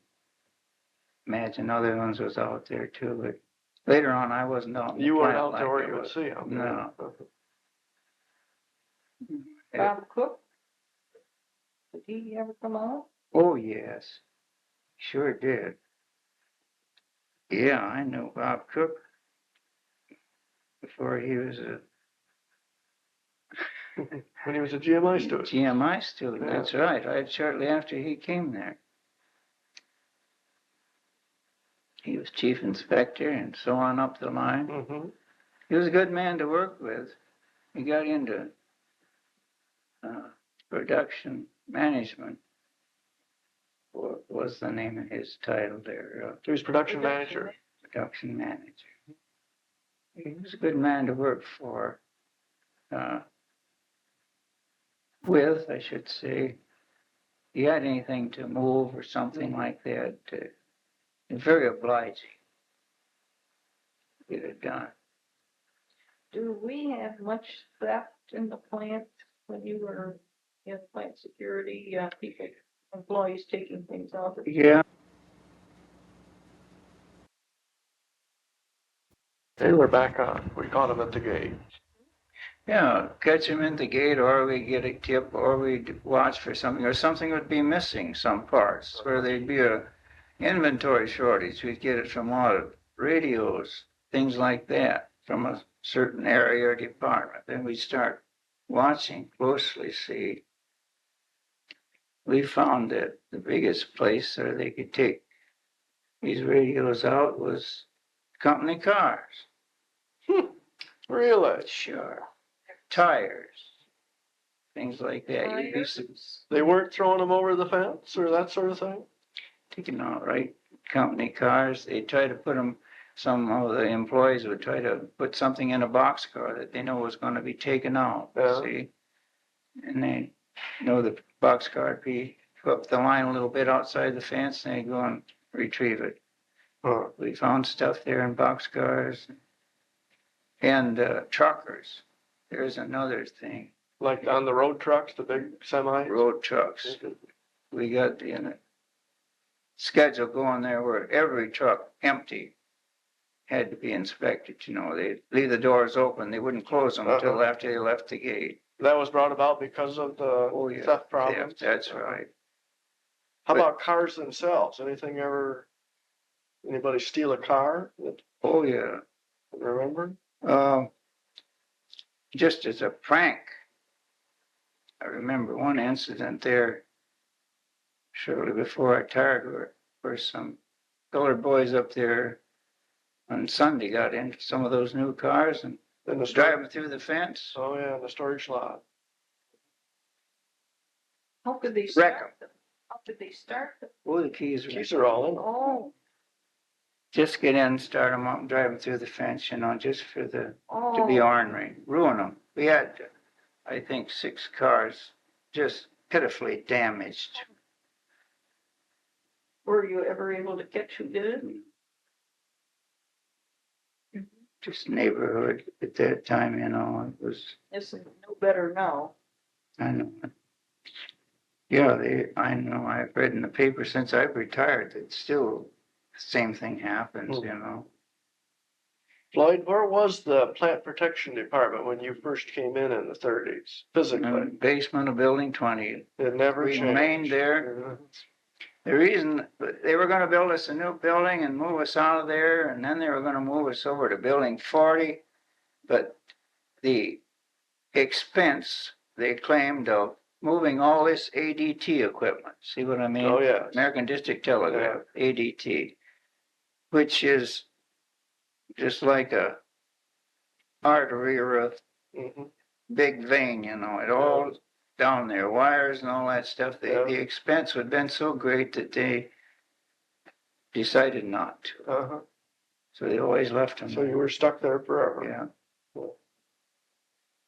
imagine other ones was out there too, but later on I wasn't out in the You weren't plant out there like where I you would was. see him. No. Uh-huh. Bob Cook? Did he ever come out? Oh, yes. Sure did. Yeah, I know Bob Cook before he was a When he was a GMI student. GMI student. Yeah. That's right. Shortly after he came there. He was chief inspector and so on up the line. Mm-hmm. He was a good man to work with. He got into production management. What was the name of his title there? He was production manager. Production manager. He was a good man to work for. With, I should say. He had anything to move or something like that. Very obliging. Get it done. Do we have much theft in the plant when you were in plant security? People, employees taking things out? Yeah. They were back on. We caught him at the gate. Yeah, catch him in the gate, or we get a tip, or we watch for something, or something would be missing, some parts, where there'd be a inventory shortage. We'd get it from a lot of radios, things like that, from a certain area or department. Then we'd start watching closely, see. We found that the biggest place where they could take these radios out was company cars. Really? Sure. Tires, things like that. You'd be They weren't throwing them over the fence or that sort of thing? taking out, right? Company cars, they try to put them, some of the employees would try to put something in a boxcar that they know was going to be taken out, Yeah. see? And they know the boxcar would be up the line a little bit outside the fence, and they go and retrieve it. Huh. We found stuff there in boxcars and truckers. There's another thing. Like on the road trucks, the big semi? Road trucks. We got the schedule going there where every truck empty had to be inspected. You know, they'd leave the doors open. They wouldn't close them until after they left the gate. That was brought about because of the theft problems? That's right. How about cars themselves? Anybody steal a car? Oh, yeah. Remember? Just as a prank, I remember one incident there shortly before I retired where some colored boys up there on Sunday got into some of those new cars and was driving through the fence. Oh, yeah, the storage lot. How could they Wreck start them? How could they start them? Oh, the keys are all in. Oh, just get in, start them up and drive them through the fence, you know, just for to be oh, ornery, ruin them. We had, I think, 6 cars just pitifully damaged. were you ever able to catch who did it? Just neighborhood at that time, you know, it was, It's no better now. I know. Yeah, I know, I've read in the paper since I've retired that still the same thing happens, you know. Floyd, where was the plant protection department when you first came in the 30s, physically? Basement of building 20. It never We changed. remained there. The reason they were going to build us a new building and move us out of there, and then they were going to move us over to building 40, but the expense they claimed of moving all this ADT equipment. See what I mean? Oh, yes. American District Telegraph, ADT, which is just like a artery or a Mhm. big vein, you know, it all down there, wires and all that stuff. Yeah. The expense had been so great that they decided not to. Uh-huh. So they always left them. So you were stuck there forever. Yeah.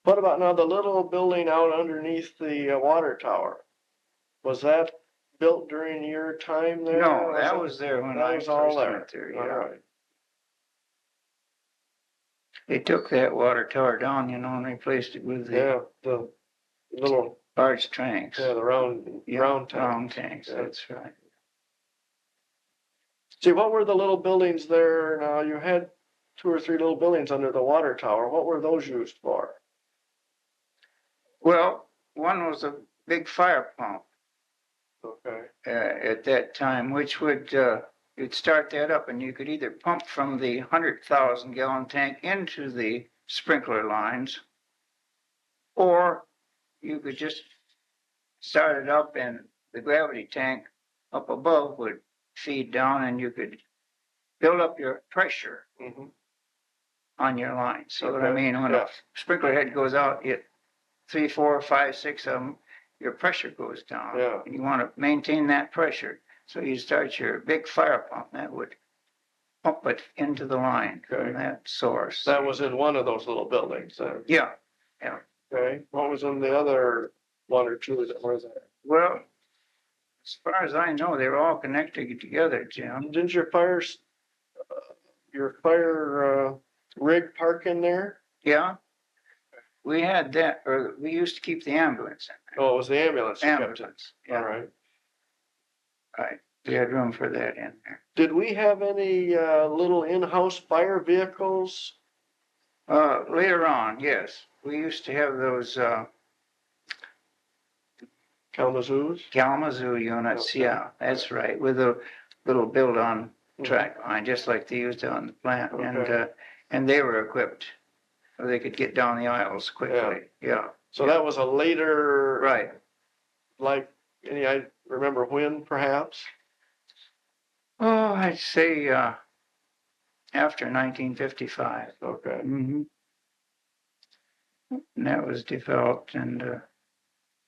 What about now the little building out underneath the water tower? Was that built during your time there? No, that was there when that I was all first there. went there. All Yeah. right. They took that water tower down, you know, and replaced it with the Yeah, the little, large tanks. yeah, the round Round tank. tanks, Yeah. that's right. See, what were the little buildings there? Now, you had 2 or 3 little buildings under the water tower. What were those used for? Well, one was a big fire pump Okay. at that time, which would you'd start that up, and you could either pump from the 100,000-gallon tank into the sprinkler lines, or you could just start it up, and the gravity tank up above would feed down, and you could build up your pressure Mm-hmm. on your line. See what I Okay, mean? When yeah. a sprinkler head goes out, it 3, 4, 5, 6 of them, your pressure goes down. Yeah. And you want to maintain that pressure. So you start your big fire pump that would pump it into the line Okay. from that source. That was in one of those little buildings then. Yeah. Okay. What was in the other 1 or 2 that were there? Well, as far as I know, they're all connected together, Jim. Didn't your fire rig park in there? Yeah. We had that, or we used to keep the ambulance in Oh, it was the ambulance. You there. kept it. Ambulance. All right. Right. We had room for that in there. Did we have any little in-house fire vehicles? Later on, yes. We used to have those Kalamazoo's? Kalamazoo units, Okay. yeah, that's right, with a little build-on track line, just like they used on the plant. Okay. And they were equipped, so they could get down the aisles quickly, yeah. So that was a later, Right. like, I remember when perhaps? Oh, I'd say after 1955. Okay. Mm-hmm. And that was developed, and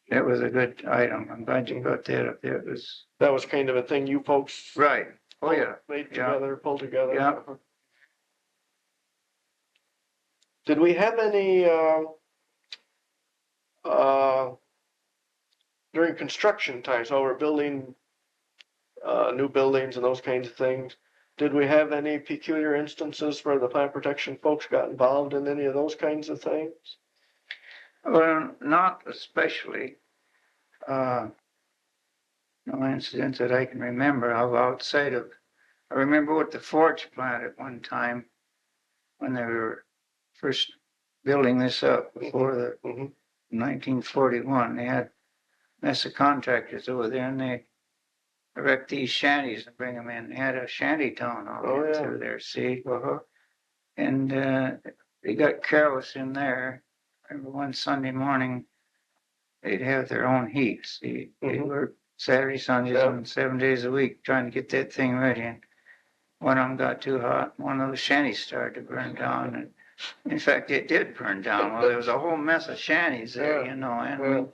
it was a good item. I'm glad you got that up there. It was That was kind of a thing you folks right. Oh yeah. made Yeah. together, pulled together. Yeah. Did we have any during construction times, while we're building new buildings and those kinds of things? Did we have any peculiar instances where the plant protection folks got involved in any of those kinds of things? Well, not especially. No incidents that I can remember of outside of. I remember with the Forge plant at one time when they were first building this up before the Mhm. 1941. They had a mess of contractors over there, and they erect these shanties and bring them in. They had a shanty town on Oh, yeah. through there, see? Uh-huh. And they got careless in there. I remember one Sunday morning, they'd have their own heat. See, they Mhm. worked Saturday, Sundays, Yeah. and 7 days a week trying to get that thing ready. And one of them got too hot. One of the shanties started to burn down. And in fact, it did burn down. Well, there was a whole mess of shanties there, Yeah. you know. And Yeah.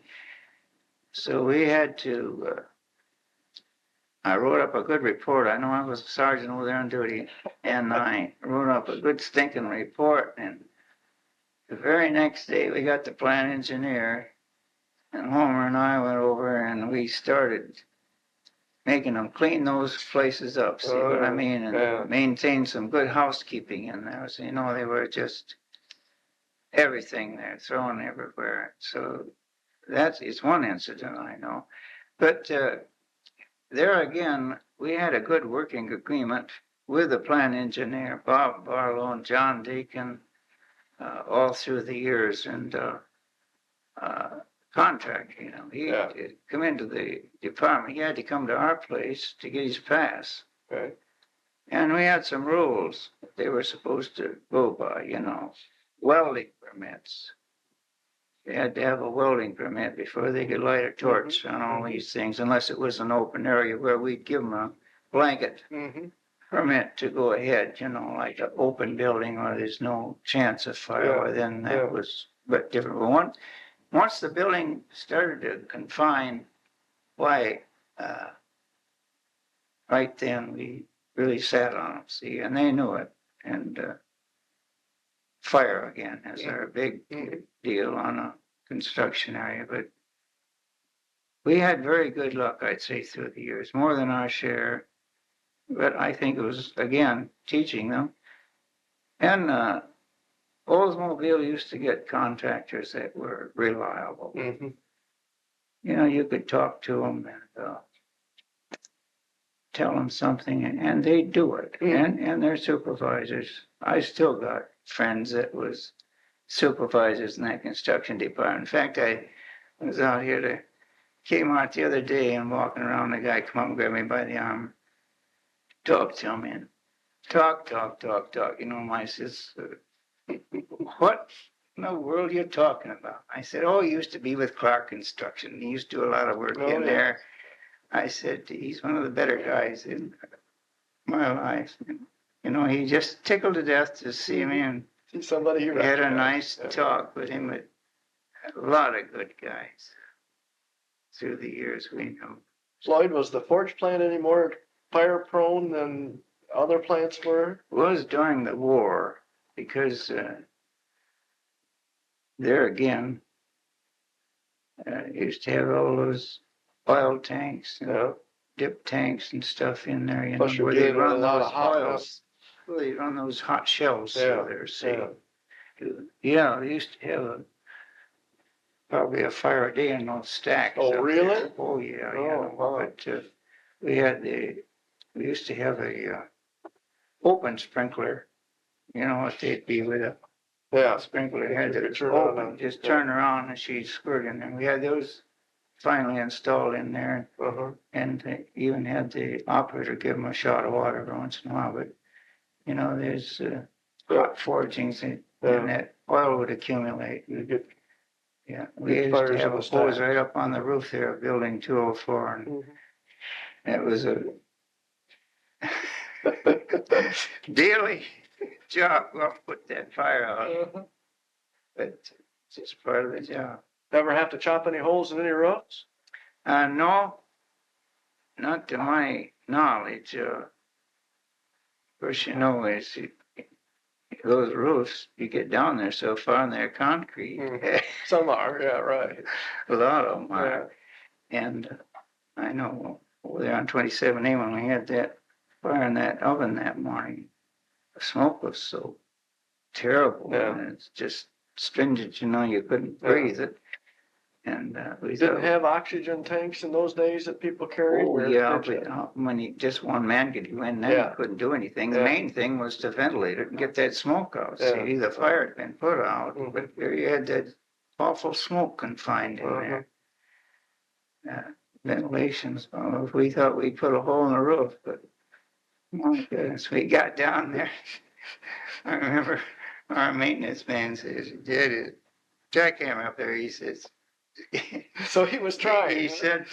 so we had to. I wrote up a good report. I know I was a sergeant over there on duty, and I wrote up a good stinking report. And the very next day, we got the plant engineer, and Homer and I went over and we started making them clean those places up. See what I mean? And Yeah. maintain some good housekeeping in there. So, you know, they were just everything there, thrown everywhere. So it's one incident I know. But there again, we had a good working agreement with the plant engineer, Bob Barlow and John Deacon, all through the years. And contract, you know, he'd come into the department. He had to come to our place to get his pass. Okay. And we had some rules that they were supposed to go by, you know, welding permits, They had to have a welding permit before they could light a torch on all these things, unless it was an open area where we'd give them a blanket Mm-hmm. permit to go ahead, you know, like an open building where there's no chance of fire, Yeah, well, then yeah. that was a bit different. But once the building started to confine, why, right then we really sat on them, see, and they knew it. And fire again is our big deal on a construction area, but we had very good luck, I'd say, through the years, more than our share. But I think it was, again, teaching them. And Oldsmobile used to get contractors that were reliable. Mm-hmm. You know, you could talk to them and tell them something, and they do it. And their supervisors. I still got friends that was supervisors in that construction department. In fact, I was out here came out the other day and walking around, the guy come up and grabbed me by the arm, talk to him, and talk. You know, I says, what in the world are you talking about? I said, oh, he used to be with Clark Construction. He used to do a lot of work in there. I said, he's one of the better guys in my life. And, you know, he just tickled to death to see me, and See somebody you had a recognize. nice talk with him. With a lot of good guys through the years we know. Floyd, was the forge plant any more fire prone than other plants were? It was during the war, because there again, used to have all those oil tanks and dip tanks and stuff in there, you know, Plus you're where they dealing with a run lot those of hot oils. Well, they run those hot shells through there, see. Yeah. Yeah, they used to have probably a fire a day in those stacks. Oh, up really? there. Oh, yeah. Oh, You know, wow. but we used to have a open sprinkler, you know, what they'd be with a Yeah. sprinkler head that was Turn on open, a- just yeah. turn around and she'd squirt in there. We had those finally installed in there, Uh-huh. and they even had the operator give them a shot of water every once in a while. But, you know, there's hot forgings and that oil would accumulate. You get Yeah, we Big used fires to in have the a hose stacks. right up on the roof there of building 204, and it was a daily job. Well, put that fire out, but it's just part of the job. Ever have to chop any holes in any roofs? No, not to my knowledge. Of course, you know, those roofs, you get down there so far and they're concrete. Some are, yeah, right. A lot of them are. And I know over there on 27A when we had that fire in that oven that morning, the smoke was so terrible. Yeah. And it's just stringent, you know, you couldn't breathe it. And we Didn't thought, have oxygen tanks in those days that people carried? oh or yeah, did you? but when just one man could go in there, Yeah. you couldn't do anything. The Yeah. main thing was to ventilate it and get that smoke out. Yeah. See, the fire had been put out, Mhm. but there you had that awful smoke confined in there. Ventilations, well, we thought we'd put a hole in the roof, but my goodness, we got down there. I remember our maintenance man says, Dad, jackhammer up there, he says, So he was trying. he said,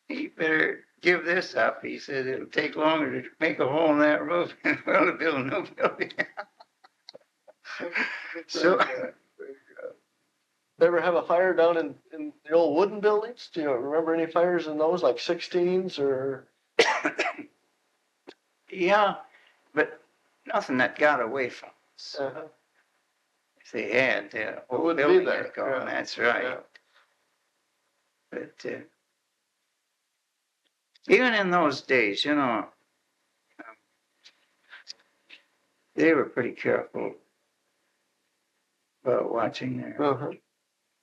you better give this up. He said, it'll take longer to make a hole in that roof than well to build a new building. So, Ever have a fire down in the old wooden buildings? Do you remember any fires in those, like 16s or? yeah, but nothing that got away from us. If they had, the whole wouldn't be building there, had gone, yeah. that's right. Yeah. But even in those days, you know, they were pretty careful about watching their.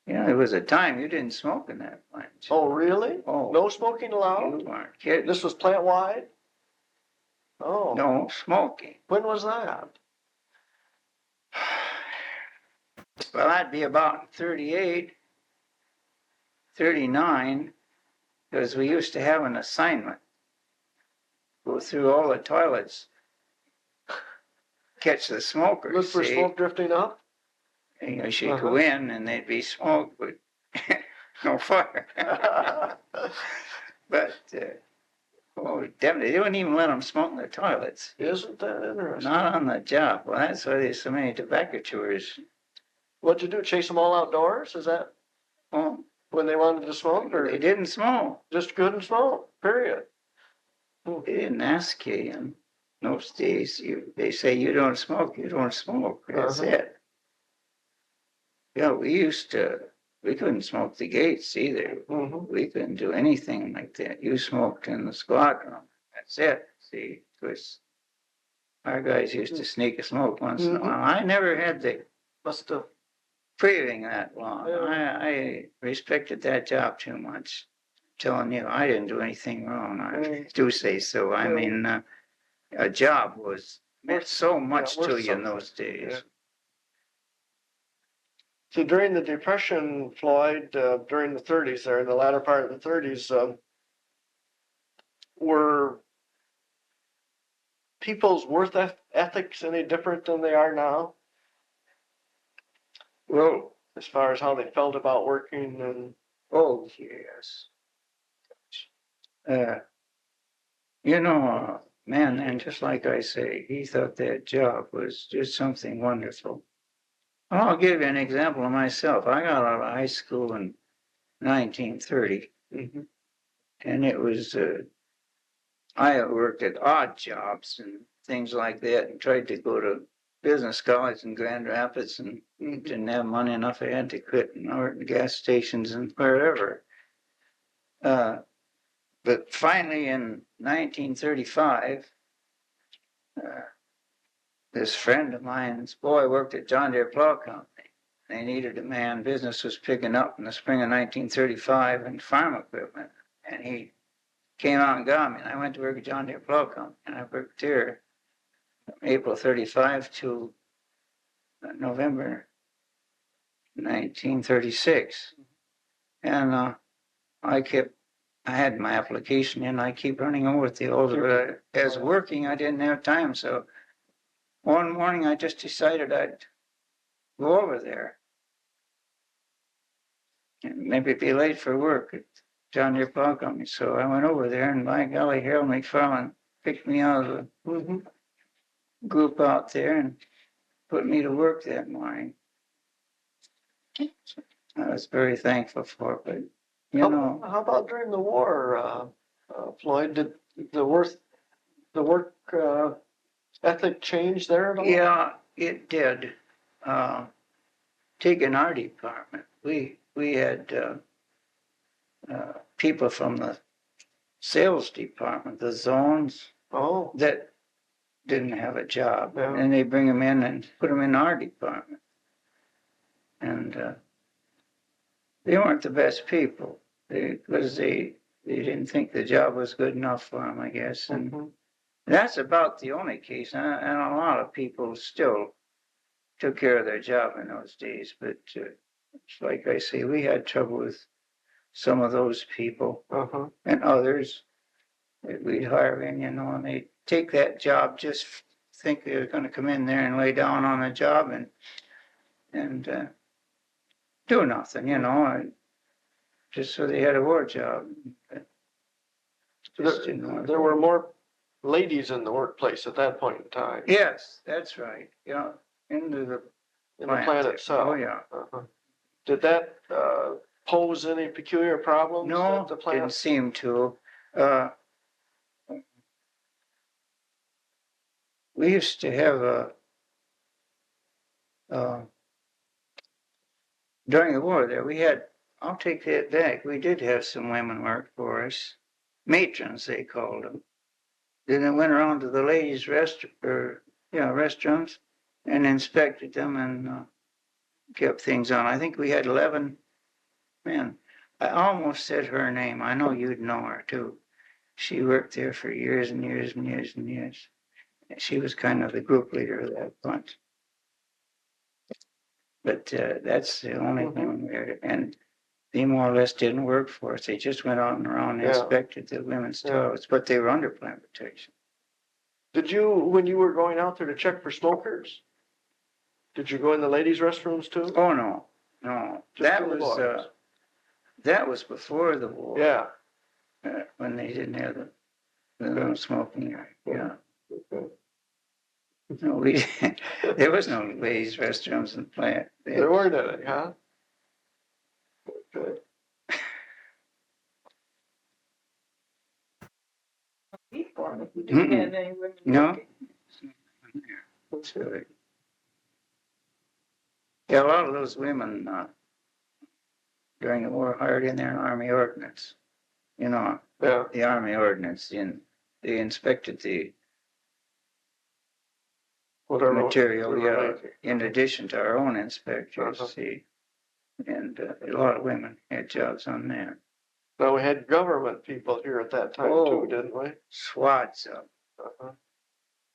You know, there was a time you didn't smoke in that plant. Oh, really? Oh, No smoking allowed? you weren't kidding. This was plant wide? Oh. No smoking. When was that? Well, I'd be about 38, 39, because we used to have an assignment. Go through all the toilets, catch the smokers. Look for see? smoke drifting up? You know, she'd go in and there'd be smoke, but no fire. But, oh, damn, they wouldn't even let them smoke in the toilets. Isn't that interesting? Not on the job. Well, that's why there's so many tobacco tours. What'd you do? Chase them all outdoors? Is that Well, when they wanted to smoke, or they didn't smoke. just couldn't smoke? Period. They didn't ask you in those days. They say you don't smoke, you don't smoke. That's it. Yeah, we couldn't smoke the gates either. We couldn't do anything like that. You smoked in the squad room. That's it. See, because our guys used to sneak a smoke once in a while. I never had the Must have. breathing that long. Yeah. I respected that job too much. Telling you, I didn't do anything wrong. I do say so. I mean, a job meant so much to you in those days. Yeah. So during the Depression, Floyd, during the 30s, there in the latter part of the 30s, were people's worth ethics any different than they are now? Well, As far as how they felt about working and. oh yes. You know, man, and just like I say, he thought that job was just something wonderful. I'll give you an example of myself. I got out of high school in 1930, and it was, I worked at odd jobs and things like that, and tried to go to business college in Grand Rapids, and didn't have money enough. I had to quit and work in gas stations and wherever. But finally, in 1935, this friend of mine's boy worked at John Deere Plow Company. They needed a man. Business was picking up in the spring of 1935 in farm equipment. And he came out and got me. And I went to work at John Deere Plow Company. And I worked there from April 35 to November 1936. And I had my application in. I keep running over with the older, but as working, I didn't have time. So one morning, I just decided I'd go over there and maybe be late for work at John Deere Plow Company. So I went over there, and by golly, Harold McFarland picked me out of the group out there and put me to work that morning. I was very thankful for it, but you know. How about during the war, Floyd? Did the work ethic change there at all? Yeah, it did. Take in our department, we had people from the sales department, the zones, that didn't have a job, and they bring them in and put them in our department, and they weren't the best people because they didn't think the job was good enough for them, I guess, and that's about the only case, and a lot of people still took care of their job in those days, but like I say, we had trouble with some of those people and others that we'd hire in, you know, and they'd take that job, just think they were going to come in there and lay down on the job and do nothing, you know, just so they had a war job. There were more ladies in the workplace at that point in time. Yes, that's right. Yeah, into the plant itself. Oh yeah. Did that pose any peculiar problems? No, at the plant? didn't seem to. We used to have during the war there, we had, I'll take that back, we did have some women work for us. Matrons, they called them. Then they went around to the ladies' restaurants and inspected them and kept things on. I think we had 11 men. I almost said her name. I know you'd know her too. She worked there for years and years and years and years. She was kind of the group leader of that bunch. But that's the only thing there. And they more or less didn't work for us. They just went out and around and inspected the women's toilets, but they were under plant protection. Did you, when you were going out there to check for smokers, Did you go in the ladies' restrooms too? Oh, no, no. Just That for the was, boys. that was before the war. Yeah. When they didn't have the no smoking area, yeah. Okay. No, there was no ladies' restrooms in the plant. There weren't any, huh? Okay. Before, if you didn't Mm-mm. have any women No. working. So, yeah, a lot of those women during the war hired in their Army ordnance. You know, Yeah. the Army ordnance, they inspected the Whatever material, we were yeah, making. in addition to our own inspectors, Uh-huh. see. And a lot of women had jobs on that. Now, we had government people here at that time Oh. too, didn't we? Swads of. Uh-huh.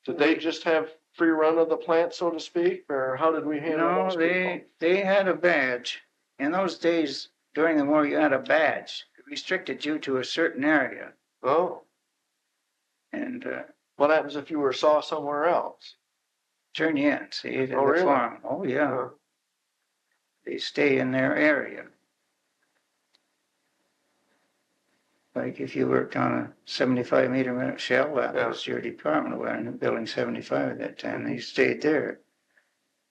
Did they just have free run of the plant, so to speak, or how did we handle No, those people? they had a badge. In those days, during the war, you had a badge. It restricted you to a certain area. Oh, And what happens if you saw somewhere else? turn you in, see, to Oh, the really? farm. Oh, yeah. Uh, They stay in their area. Like if you worked on a 75 meter shell, that Yeah. was your department. We were in building 75 at that time. They stayed there.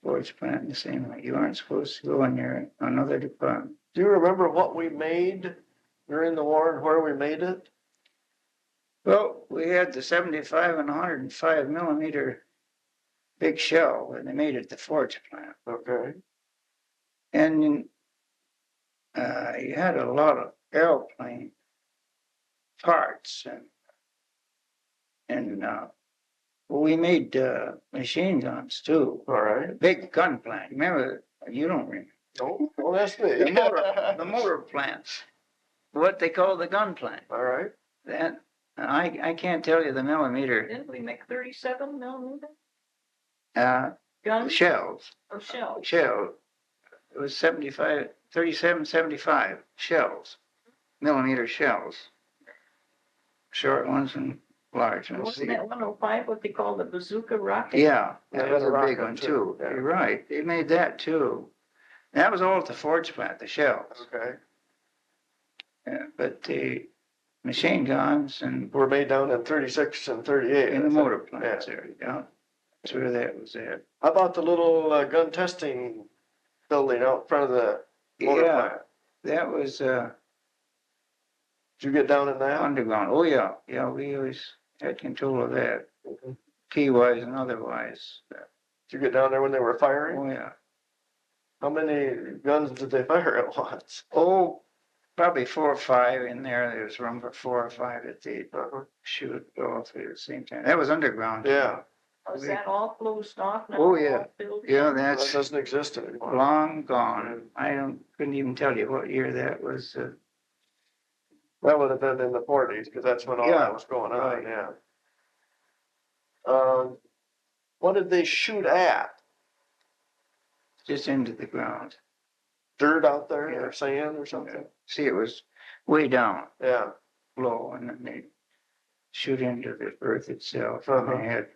Forge plant the same way. You aren't supposed to go in your another department. Do you remember what we made during the war and where we made it? Well, we had the 75 and 105 millimeter big shell, and they made it at the forge plant. Okay. And you had a lot of airplane parts, and we made machine guns too. All right. Big gun plant. Remember? You don't remember. No, well, that's me. The motor plants. What they call the gun plant. All right. That I can't tell you the millimeter Didn't we make 37 millimeter guns shells. or shells? Shell. It was 37, 75 shells. Millimeter shells. Short ones and large ones. Wasn't that 105 what they call the bazooka rocket? Yeah, Yeah, that was that's a a big rocket one too, too. yeah. You're right. They made that too. That was all at the forge plant, the shells. Okay. But the machine guns and Were made down in 36 and 38. in the I think. motor plants there, yeah. That's where that was at. How about the little gun testing building out in front of the motor Yeah, plant? that was Did you get down in that? underground. Oh yeah, yeah. We always had control of that, Mhm. key wise and otherwise. Did you get down there when they were firing? Oh yeah. How many guns did they fire at once? Oh, probably 4 or 5 in there. There was room for 4 or 5 that they'd Uh-huh. shoot all three at the same time. That was underground. Yeah. Was that all closed off now? Oh, yeah. All filled in? Yeah, That that's doesn't exist anymore. long gone. Couldn't even tell you what year that was. That would have been in the 40s because that's when all Yeah, that was going on. right. Yeah. What did they shoot at? Just into the ground. Dirt out there Yeah. or sand or something? See, it was way down Yeah. low, and then they shoot into the earth itself, Uh-huh. and they had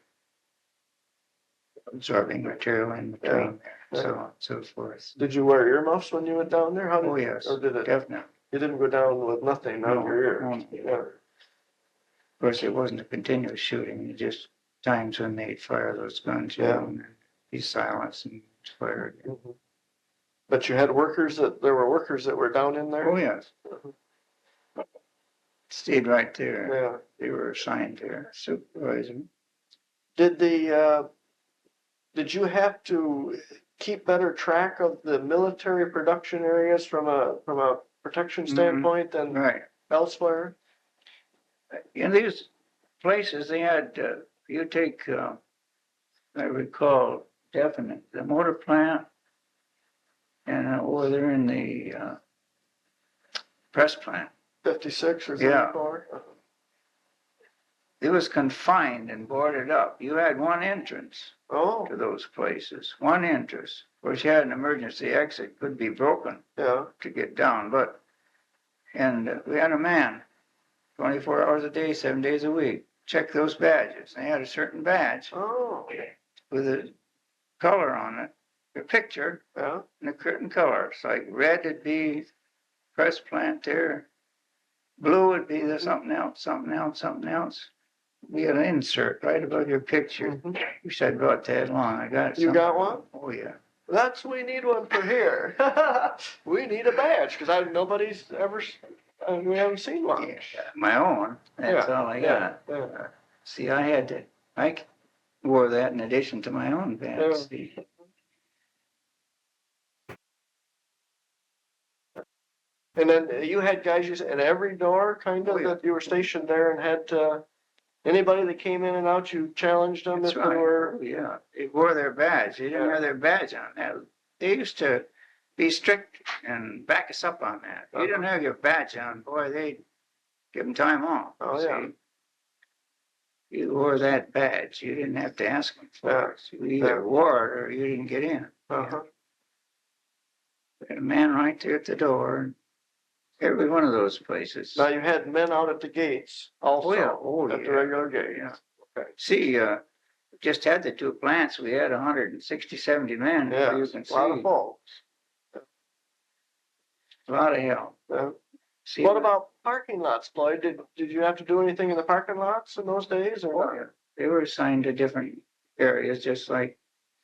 absorbing material in between there, so on and so forth. Did you wear earmuffs when you went down there? How did Oh yes, Or did it? definitely. You didn't go down with nothing on No, your ears? no. Yeah. Of course, it wasn't a continuous shooting. It just times when they'd fire those guns, you Yeah. know, and then be silence and fire again. Mhm. But you had there were workers that were down in there? Oh yes, stayed right there. Yeah. They were assigned there, supervising. Did you have to keep better track of the military production areas from a protection Mhm. standpoint than Right. elsewhere? In these places, they had, you take, I recall definite, the motor plant, and over there in the press plant. 56 or Yeah. 74? It was confined and boarded up. You had one entrance Oh, to those places, one entrance. Of course, you had an emergency exit, could be broken yeah. to get down, and we had a man, 24 hours a day, 7 days a week, check those badges. They had a certain badge Oh, with a color on it, a picture Yeah. and a certain colors. Like red would be press plant there. Blue would be the something else, something else, something else. Be an insert right above your picture. Mhm. Wish I'd brought that along. I got it. You got one? Oh yeah. We need one for here. We need a badge because nobody's ever, we haven't seen one. Yeah, my own. That's Yeah, all I got. Yeah. See, I wore that in addition to my own badge. Yeah. See. And then you had guys at every door, kind of, Oh, yeah. that you were stationed there and had, anybody that came in and out, you challenged them That's if right. they were. Oh, yeah, they wore their badge. They didn't Yeah. have their badge on. Now, they used to be strict and back us up on that. You didn't have your badge on, boy, they'd give them time off. Oh, yeah. See? You wore that badge. You didn't have to ask them for Yeah. it. You either wore it or you didn't get in. Uh-huh. Had a man right there at the door. Every one of those places. Now you had men out at the gates also. Oh, yeah. Oh, At the yeah. regular gate. Yeah. Okay. See, just had the two plants. We had 160, 70 men. Yeah, You can a lot see. of folks. A lot of help. Yeah. See, What about parking lots, Floyd? Did you have to do anything in the parking lots in those days or Oh, not? yeah. They were assigned to different areas, just like,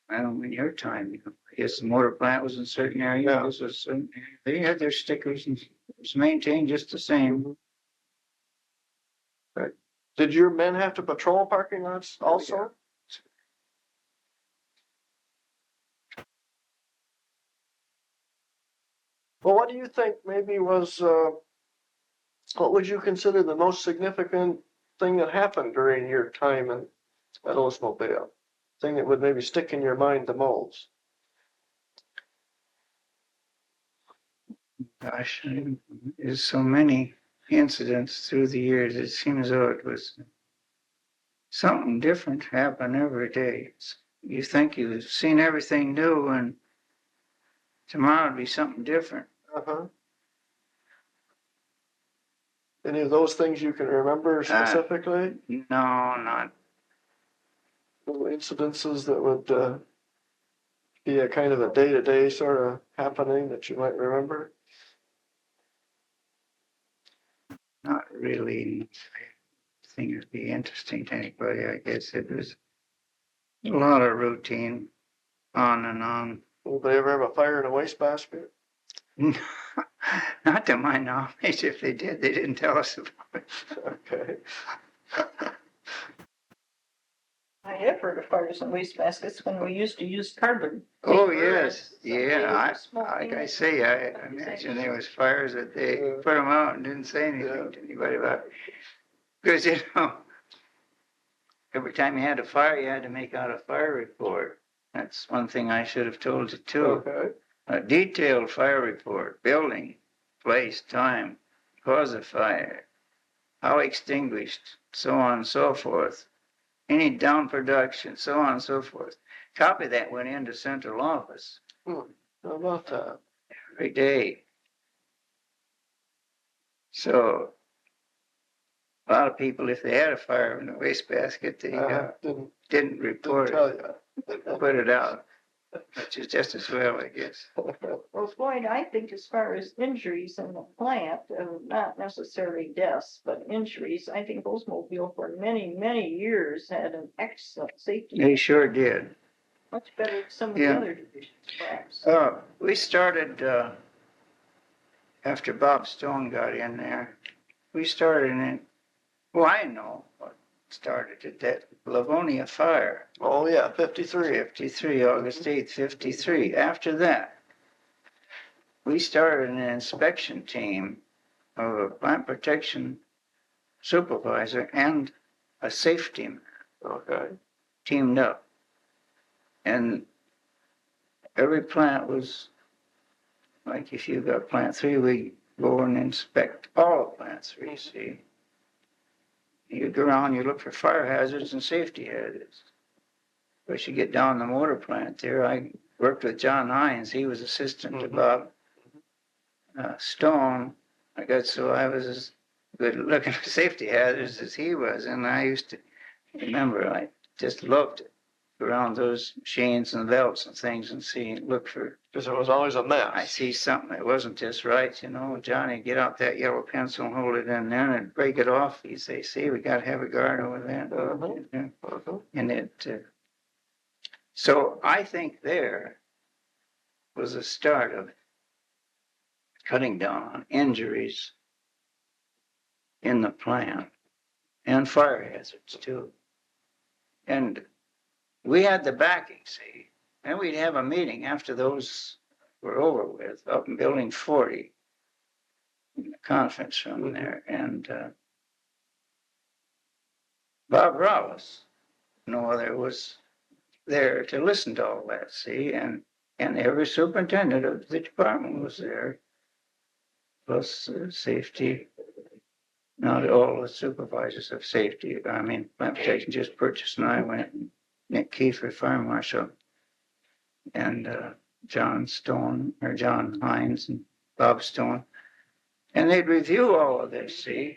I don't know, in your time, you know. I guess the motor plant was in certain areas. Yeah. This was certain area. They had their stickers and it was maintained just the same. Did your men have to patrol parking lots also? yeah. Well, what do you think maybe was, what would you consider the most significant thing that happened during your time at Oldsmobile? Thing that would maybe stick in your mind the most? Gosh, there's so many incidents through the years. It seems though it was something different happen every day. You think you've seen everything new and tomorrow would be something different. Uh-huh. Any of those things you can remember specifically? No, not. Little incidences that would be a kind of a day-to-day sort of happening that you might remember? Not really thing would be interesting to anybody. I guess it was a lot of routine, on and on. Anybody ever have a fire in a wastebasket? Not to my knowledge. If they did, they didn't tell us about it. Okay. I have heard of fires and waste baskets when we used to use carbon. Oh, paper yes. and somebody Yeah. was smoking Like I it. say, I imagine there was fires that they put them out and didn't say anything to anybody about it. Because, you know, every time you had a fire, you had to make out a fire report. That's one thing I should have told you too. Okay. A detailed fire report, building, place, time, cause of fire, how extinguished, so on and so forth. Any down production, so on and so forth. Copy that went into central office How about that? every day. So a lot of people, if they had a fire in a wastebasket, they Didn't didn't report tell it, you. put it out, which is just as well, I guess. Well, Floyd, I think as far as injuries in the plant, not necessarily deaths, but injuries, I think Oldsmobile for many, many years had an excellent safety. They sure did. Much better than some of the Yeah. other divisions, perhaps. We started, after Bob Stone got in there, we started in, well, I know what started it, that Livonia fire. Oh, yeah, 53. 53, August 8th, 53. After that, we started an inspection team of a plant protection supervisor and a safety man Okay. teamed up. And every plant was, like if you got plant 3, we go and inspect all of plant 3, see. You go around, you look for fire hazards and safety hazards. But you get down the motor plant there, I worked with John Hines, he was assistant to Bob Stone. I was as good looking for safety hazards as he was, and I used to remember, I just loved it. around those machines and belts and things and see, look for, Because it was always a mess. I see something that wasn't just right, you know, Johnny, get out that yellow pencil and hold it in there and break it off. You say, see, we gotta have a guard over that. Uh-huh. And so I think there was a start of cutting down on injuries in the plant and fire hazards too. And we had the backing, see, and we'd have a meeting after those were over with up in Building 40, in the conference room there. And Bob Rouse, no other, was there to listen to all that, see, and every superintendent of the department was there, plus safety. Not all the supervisors of safety. I mean, plant protection just purchased, and I went. Nick Kiefer, fire marshal, and John Hines, and Bob Stone, and they'd review all of this, see,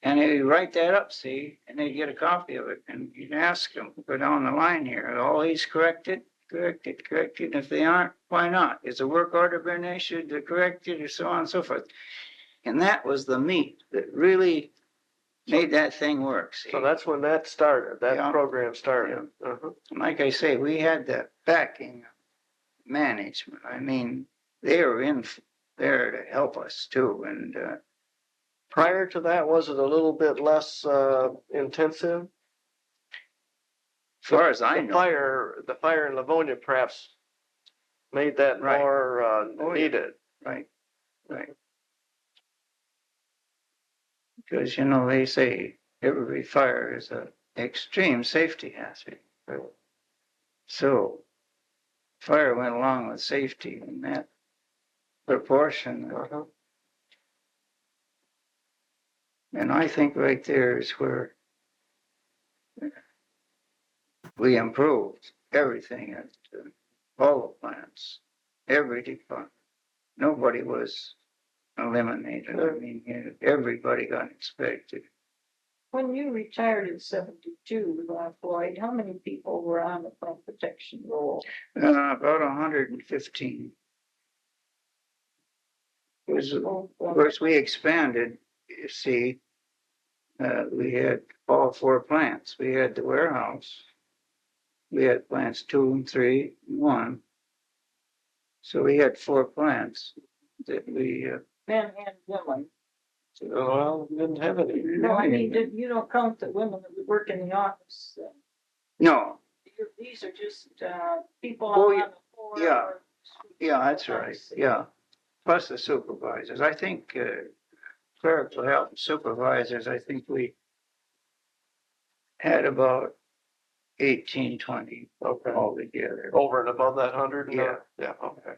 and they'd write that up, see, and they'd get a copy of it, and you'd ask them, go down the line here, are all these corrected? Corrected. And if they aren't, why not? Is a work order been issued to correct it, or so on and so forth? And that was the meat that really made that thing work. See? So that's when that started, that Yeah. program started. Yeah. Uh-huh. Like I say, we had the backing of management. I mean, they were in there to help us too. And Prior to that, was it a little bit less intensive? as far as I know, The fire in Livonia perhaps made that Right. more Oh, yeah. needed. right. Because, you know, they say every fire is an extreme safety hazard. Right. So fire went along with safety in that proportion. Uh-huh. And I think right there is where we improved everything at all the plants, every department. Nobody was eliminated. I mean, everybody got inspected. When you retired in 72, Floyd, how many people were on the plant protection roll? About 115. Of course, we expanded, you see. We had all 4 plants. We had the warehouse. We had plants 2 and 3 and 1. So we had 4 plants that we. Men and women. Well, we didn't have any. No, I mean, you don't count the women that work in the office. No. These are just people Oh, on the floor. yeah. or- Yeah, that's right. Yeah. Plus the supervisors. I think clerical help supervisors, I think we had about 18, 20 Okay. altogether. Over and above that 100? Yeah. Yeah, okay.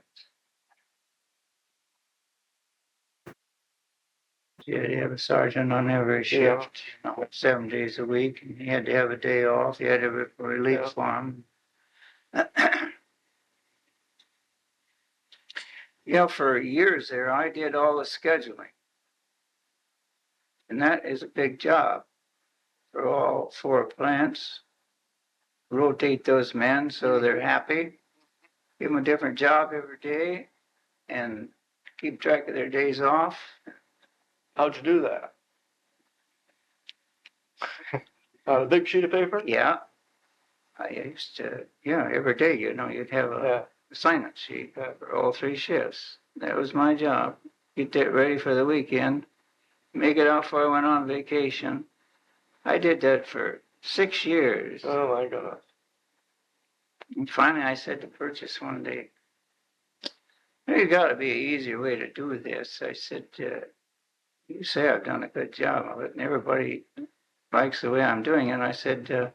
You had to have a sergeant on every shift, you know, 7 days a week, and he had to have a day off. He had to have a relief Yeah. farm. You know, for years there, I did all the scheduling. And that is a big job for all 4 plants. Rotate those men so they're happy. Give them a different job every day and keep track of their days off. How'd you do that? On a big sheet of paper? Yeah. I used to, every day, you know, you'd have a Yeah. assignment sheet for all 3 shifts. That was my job. Get that ready for the weekend. Make it out before I went on vacation. I did that for 6 years. Oh my goodness. And finally I said to Purchase one day, there's got to be an easier way to do this. I said, you say I've done a good job of it and everybody likes the way I'm doing it. I said,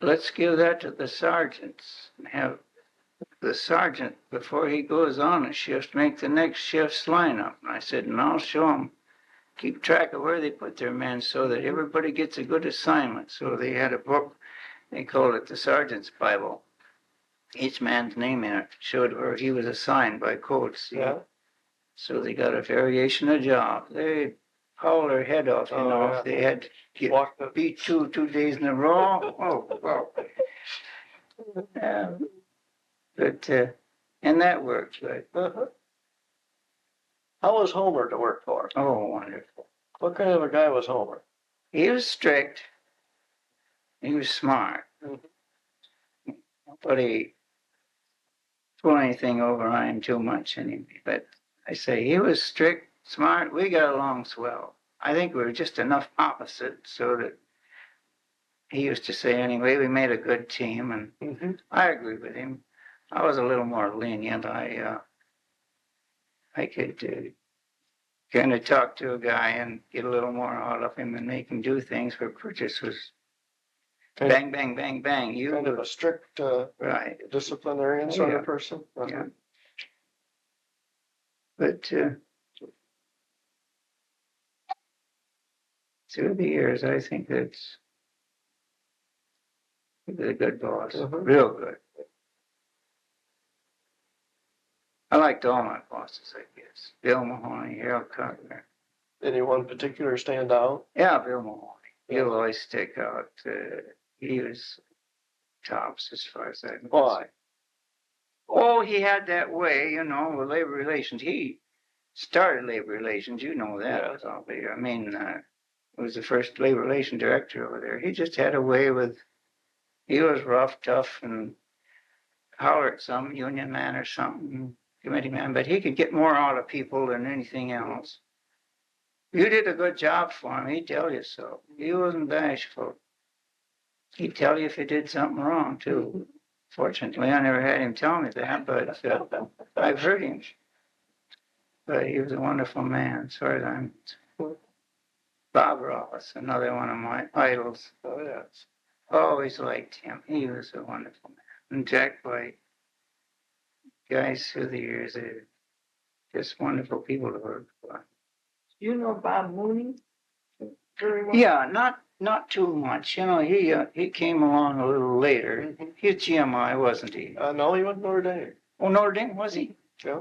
let's give that to the sergeants and have the sergeant, before he goes on a shift, make the next shift's lineup. And I said, and I'll show them, keep track of where they put their men so that everybody gets a good assignment. So they had a book, they called it the Sergeant's Bible. Each man's name in it showed where he was assigned by code. See? Yeah. So they got a variation of job. They haul their head off, you Oh, know, yeah. if they had to get Walk the, beat 2 days in a row. Oh, well. But, and that worked good. uh-huh. How was Homer to work for? Oh, wonderful. What kind of a guy was Homer? He was strict. He was smart. But he pull anything over on him too much anyway. But I say he was strict, smart. We got along swell. I think we were just enough opposite so that he used to say anyway, we made a good team, and I agree with him. I was a little more lenient. I could kind of talk to a guy and get a little more out of him and make him do things where Purchase was bang, bang, bang, bang. You Kind of a strict right. disciplinarian sort Yeah. of person. Uh-huh. Yeah. But through the years, I think that's a good boss. Real good. I liked all my bosses, I guess. Bill Mahoney, Harold Cutler. Any one particular stand out? Yeah, Bill Mahoney. He'll always stick out. He was tops as far as that. Why? Oh, he had that way, you know, with labor relations. He started labor relations, you know that. Yeah. Probably. I mean, was the first labor relation director over there. He just had a way with. He was rough, tough, and hollered some union man or something, committee man, but he could get more out of people than anything else. You did a good job for him, he'd tell you so. He wasn't bashful. He'd tell you if you did something wrong, too. Fortunately, I never had him tell me that, but I've heard him. But he was a wonderful man, as far as I'm concerned. Bob Ross, another one of my idols. Oh, yes. Always liked him. He was a wonderful man. And Jack White. Guys through the years, they're just wonderful people to work for. You know Bob Mooney very well? Yeah, not too much. You know, he came along a little later. He was GMI, wasn't he? No, he went to Notre Dame. Oh, Notre Dame, was he? Yeah.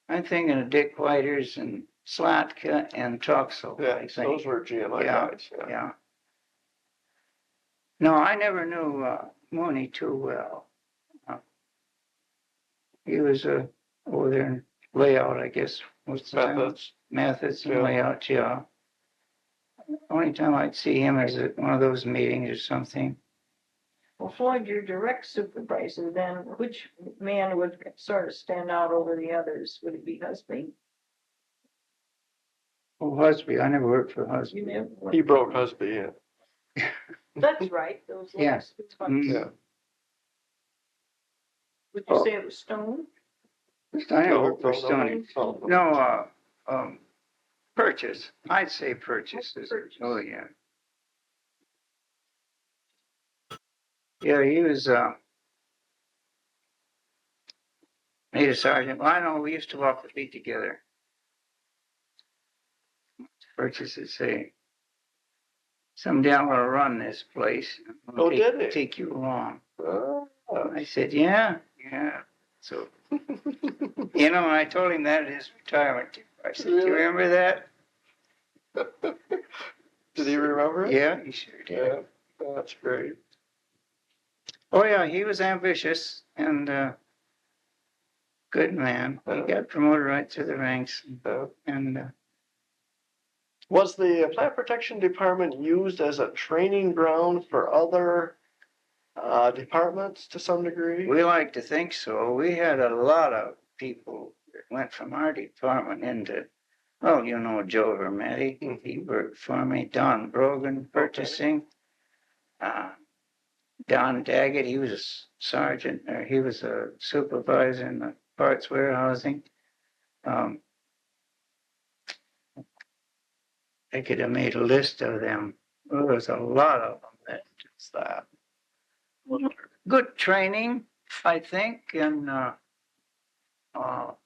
I'm thinking of Dick Whiters and Slatka and Troxel. Yeah, I think. those were GMI Yeah, guys. yeah. No, I never knew Mooney too well. He was over there in layout, I guess. Most of the time. Methods and Yeah. layout, yeah. Only time I'd see him is at one of those meetings or something. Well, Floyd, your direct supervisor, then which man would sort of stand out over the others? Would it be Husby? Oh, Husby, I never worked for Husby. You never worked He for broke him. Husby in. That's right, those Yeah. last ones. Yeah. Would you say it was Stone? I never worked for Stony. No. No, Purchase. I'd say Purchase. Purchase. Oh, yeah. Yeah, he was, made a sergeant. Well, I know we used to walk the beat together. Purchase would say, someday I'm going to run this place. Oh, did he? Take you along. Oh. I said, yeah. So, you know, when I told him that at his retirement, I said, do you remember that? Did he remember it? Yeah, he sure did. Yeah, that's great. Oh, yeah, he was ambitious and good man. He got promoted right through the ranks. And was the plant protection department used as a training ground for other departments to some degree? we like to think so. We had a lot of people that went from our department into, well, you know, Joe Vermetti. He worked for me. Don Brogan, purchasing. Don Daggett, he was a sergeant, or he was a supervisor in the parts warehousing. I could have made a list of them. There was a lot of them that just that. Good training, I think, and well,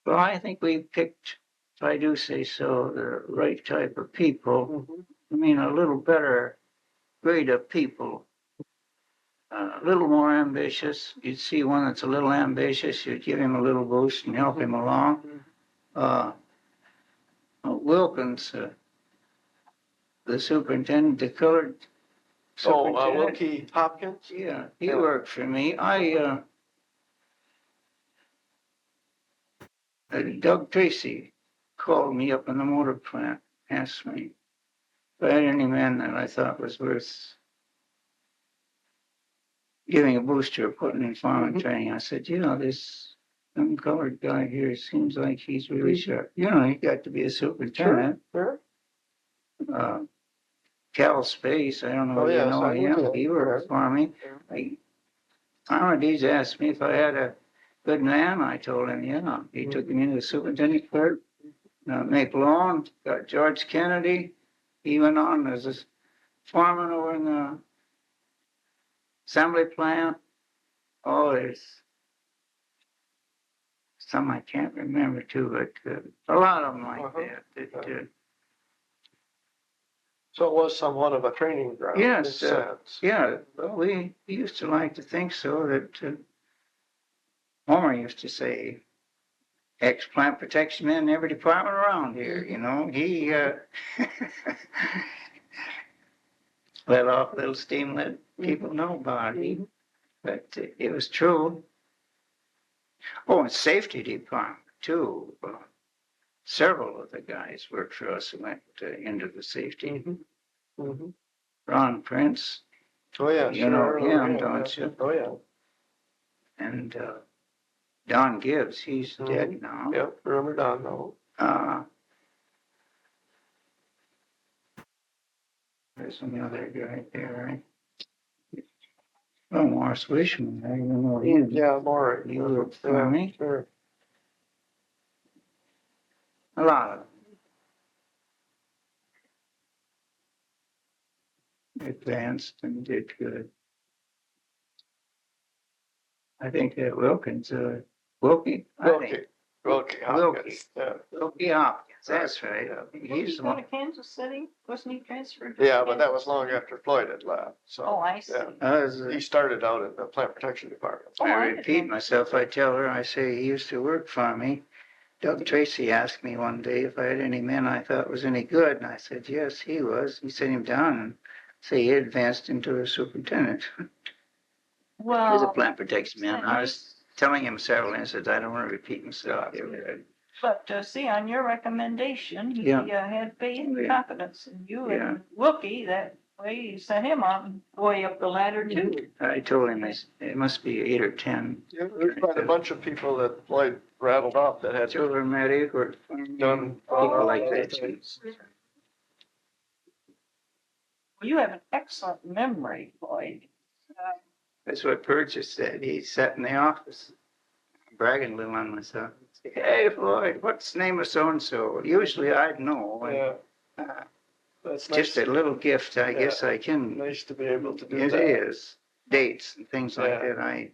I think we picked, if I do say so, the right type of people. I mean, a little better grade of people. A little more ambitious. You'd see one that's a little ambitious, you'd give him a little boost and help him along. Wilkins, the superintendent, the colored Oh, superintendent. Wilkie Hopkins? Yeah, he Yeah. worked for me. Doug Tracy called me up in the motor plant, asked me if I had any man that I thought was worth giving a booster or putting in farming training. I said, this young colored guy here seems like he's really sharp. He got to be a superintendent. Sure. Cal Space, I don't know Oh, if you yes, know I him. would, He worked for me. Armitage asked me if I had a good man. I told him, yeah. He took me into the superintendent clerk. McLawn, got George Kennedy. He went on as a foreman over in the assembly plant. Oh, there's some I can't remember too, but a lot of them like that. So it was somewhat of a training ground. Yes, in a sense. yeah. Well, we used to like to think so. That Homer used to say, "Ex-plant protection man in every department around here." He let off a little steam, let people know about it. But it was true. Oh, and safety department too. Several of the guys worked for us who went into the safety. Ron Prince. Oh, yeah, You know him, yeah, don't yeah. you? Oh, yeah. And Don Gibbs, he's dead now. Yep, remember Don, though. There's another guy there, right? Oh, Morris Wishman, I even know him. Yeah, more. He worked for me. Sure. A lot of them. Advanced and did good. I think that Wilkins, Wilkie Hopkins. Yeah. Wilkie Hopkins, that's right. He's He's the going one. to Kansas City? Wasn't he transferred? to Yeah, but that was Kansas long City? after Floyd had left, so. Oh, I see. Yeah. He started out in the plant protection department. Oh, I I repeat didn't know. myself. I tell her, I say he used to work for me. Doug Tracy asked me one day if I had any men I thought was any good, and I said yes, he was. He sent him down and say he advanced into a superintendent. He was a Well, plant protection man. I was telling him several instances. I don't want to repeat myself. but see, on your recommendation, he Yeah. had faith and Yeah. confidence in you Yeah. and Wilkie. That way you sent him on way up the ladder too. I told him it must be 8 or 10. Yeah, there's quite a bunch of people that Floyd rattled off that had Children medic or done. people like other that. things. Well, you have an excellent memory, Floyd. That's what Purchase said. He sat in the office, bragging a little on myself. Hey, Floyd, what's the name of so-and-so? Usually I'd know. Yeah. That's Just nice. a little gift, I guess I can. Nice to be able to do It that. is. Dates and things like that. I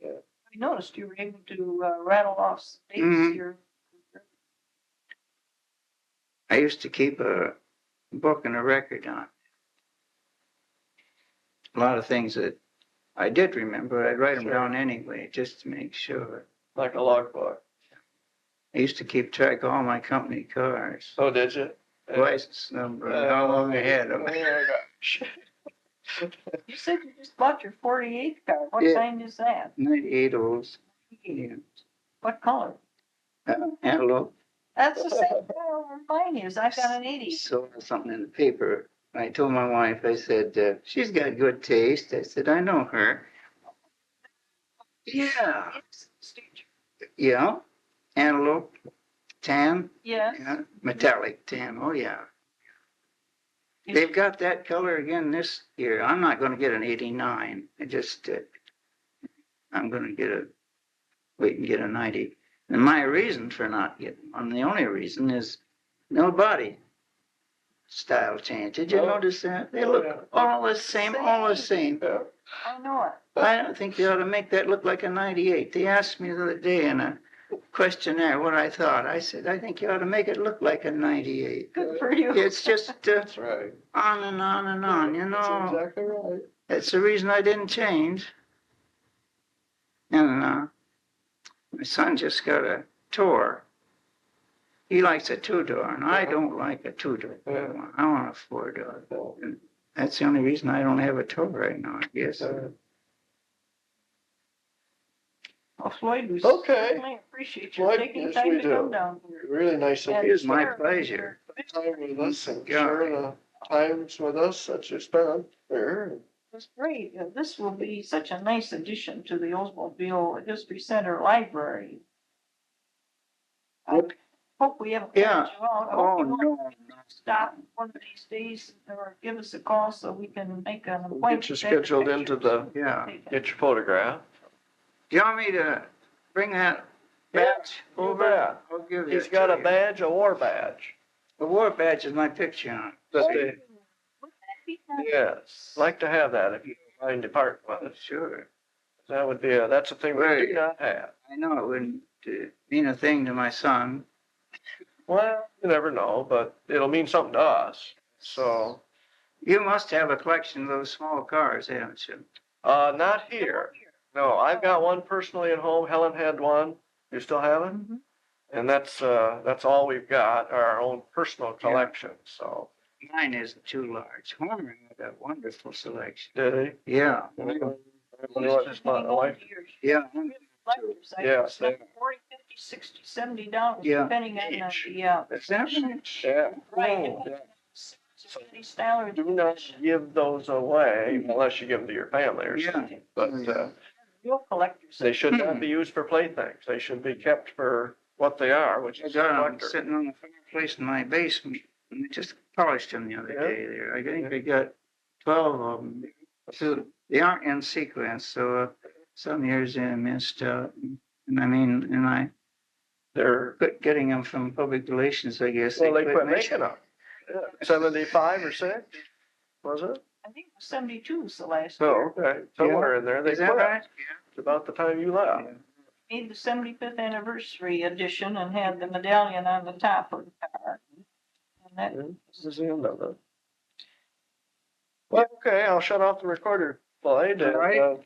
noticed you were able to rattle off some dates Mhm. here. I used to keep a book and a record on. A lot of things that I did remember, I'd write them Sure. down anyway, just to make sure. Like a logbook. I used to keep track of all my company cars. Oh, did you? License number, and how long I had them. Oh, my gosh. You said you just bought your 48 car. What Yeah. kind is that? 98 olds. Yeah. What color? Antelope. That's the same color mine is. I've got an 80. Saw something in the paper. I told my wife, I said, she's got good taste. I said, I know her. Yeah. Yeah. Antelope. Tan. Yes. Yeah. Metallic tan. Oh, yeah. They've got that color again this year. I'm not going to get an 89. I'm going to wait and get a 90. And my reason for not getting one, the only reason is no body style change. Did you notice that? They look all the same, all the same. Yeah. I know it. I don't think they ought to make that look like a 98. They asked me the other day in a questionnaire what I thought. I said, I think you ought to make it look like a 98. Good for you. It's just That's right. on and on and on, you That's know. exactly right. That's the reason I didn't change. And my son just got a tour. He likes a two-door, and I don't like a two-door. Yeah. I want a four-door. And that's the only reason I don't have a tow right now, I guess. Well, Floyd, we Okay. certainly appreciate you Floyd, taking yes, time we to do. come down here. Really nice of And you It is my share pleasure. your time with us and Yeah. share the times with us that you spent here. It's great. This will be such a nice addition to the Oldsmobile History Center library. I hope we haven't Yeah. kept you out. I Oh, hope you no, want to stop one of these days or give us a call so we can make an We'll appointment. get you to take scheduled into pictures. Yeah. Get your photograph. Do you want me to bring that Yeah, badge you over? bet. I'll give you He's it got to a you. badge, a war badge. The war badge is my picture on it. That Oh, they, would that be nice? yes, like to have that if you don't mind departing with it. Sure. That would be that's a thing we Right. do not have. I know it wouldn't mean a thing to my son. Well, you never know, but it'll mean something to us. So, You must have a collection of those small cars, haven't you? not here. No, I've got one personally at home. Helen had one. You still have it? Mhm. And that's all we've got, our own personal collection. So, Mine isn't too large. Homer had a wonderful selection. did he? Yeah. I wonder You what just my hang on wife. to yours. Yeah. Collectors, I Yeah, spent 40, 50, 60, $70, Yeah. depending on Each. the, Is that right? Yeah. right. Oh, yeah. Somebody style or Do not give those away unless you give them to your family or Yeah. something. But real collectors. they should not be used for playthings. They should be kept for what they are, which I is got them collector. sitting on the fireplace in my basement. And I just polished them the other Yeah. day there. I think I got 12 of them. So they aren't in sequence. So some years they missed out. And I mean, and I They're quit getting them from public relations, I guess. well, they quit making them. Yeah. 75 or 6, was it? I think it was 72 was the last Oh, year. okay. Somewhere in there they Is that quit. right? It's about the time you left. Yeah. Made the 75th anniversary edition and had the medallion on the top of the car. And that Yeah, this is the end of it. Well, okay, I'll shut off the recorder, Floyd, and All right.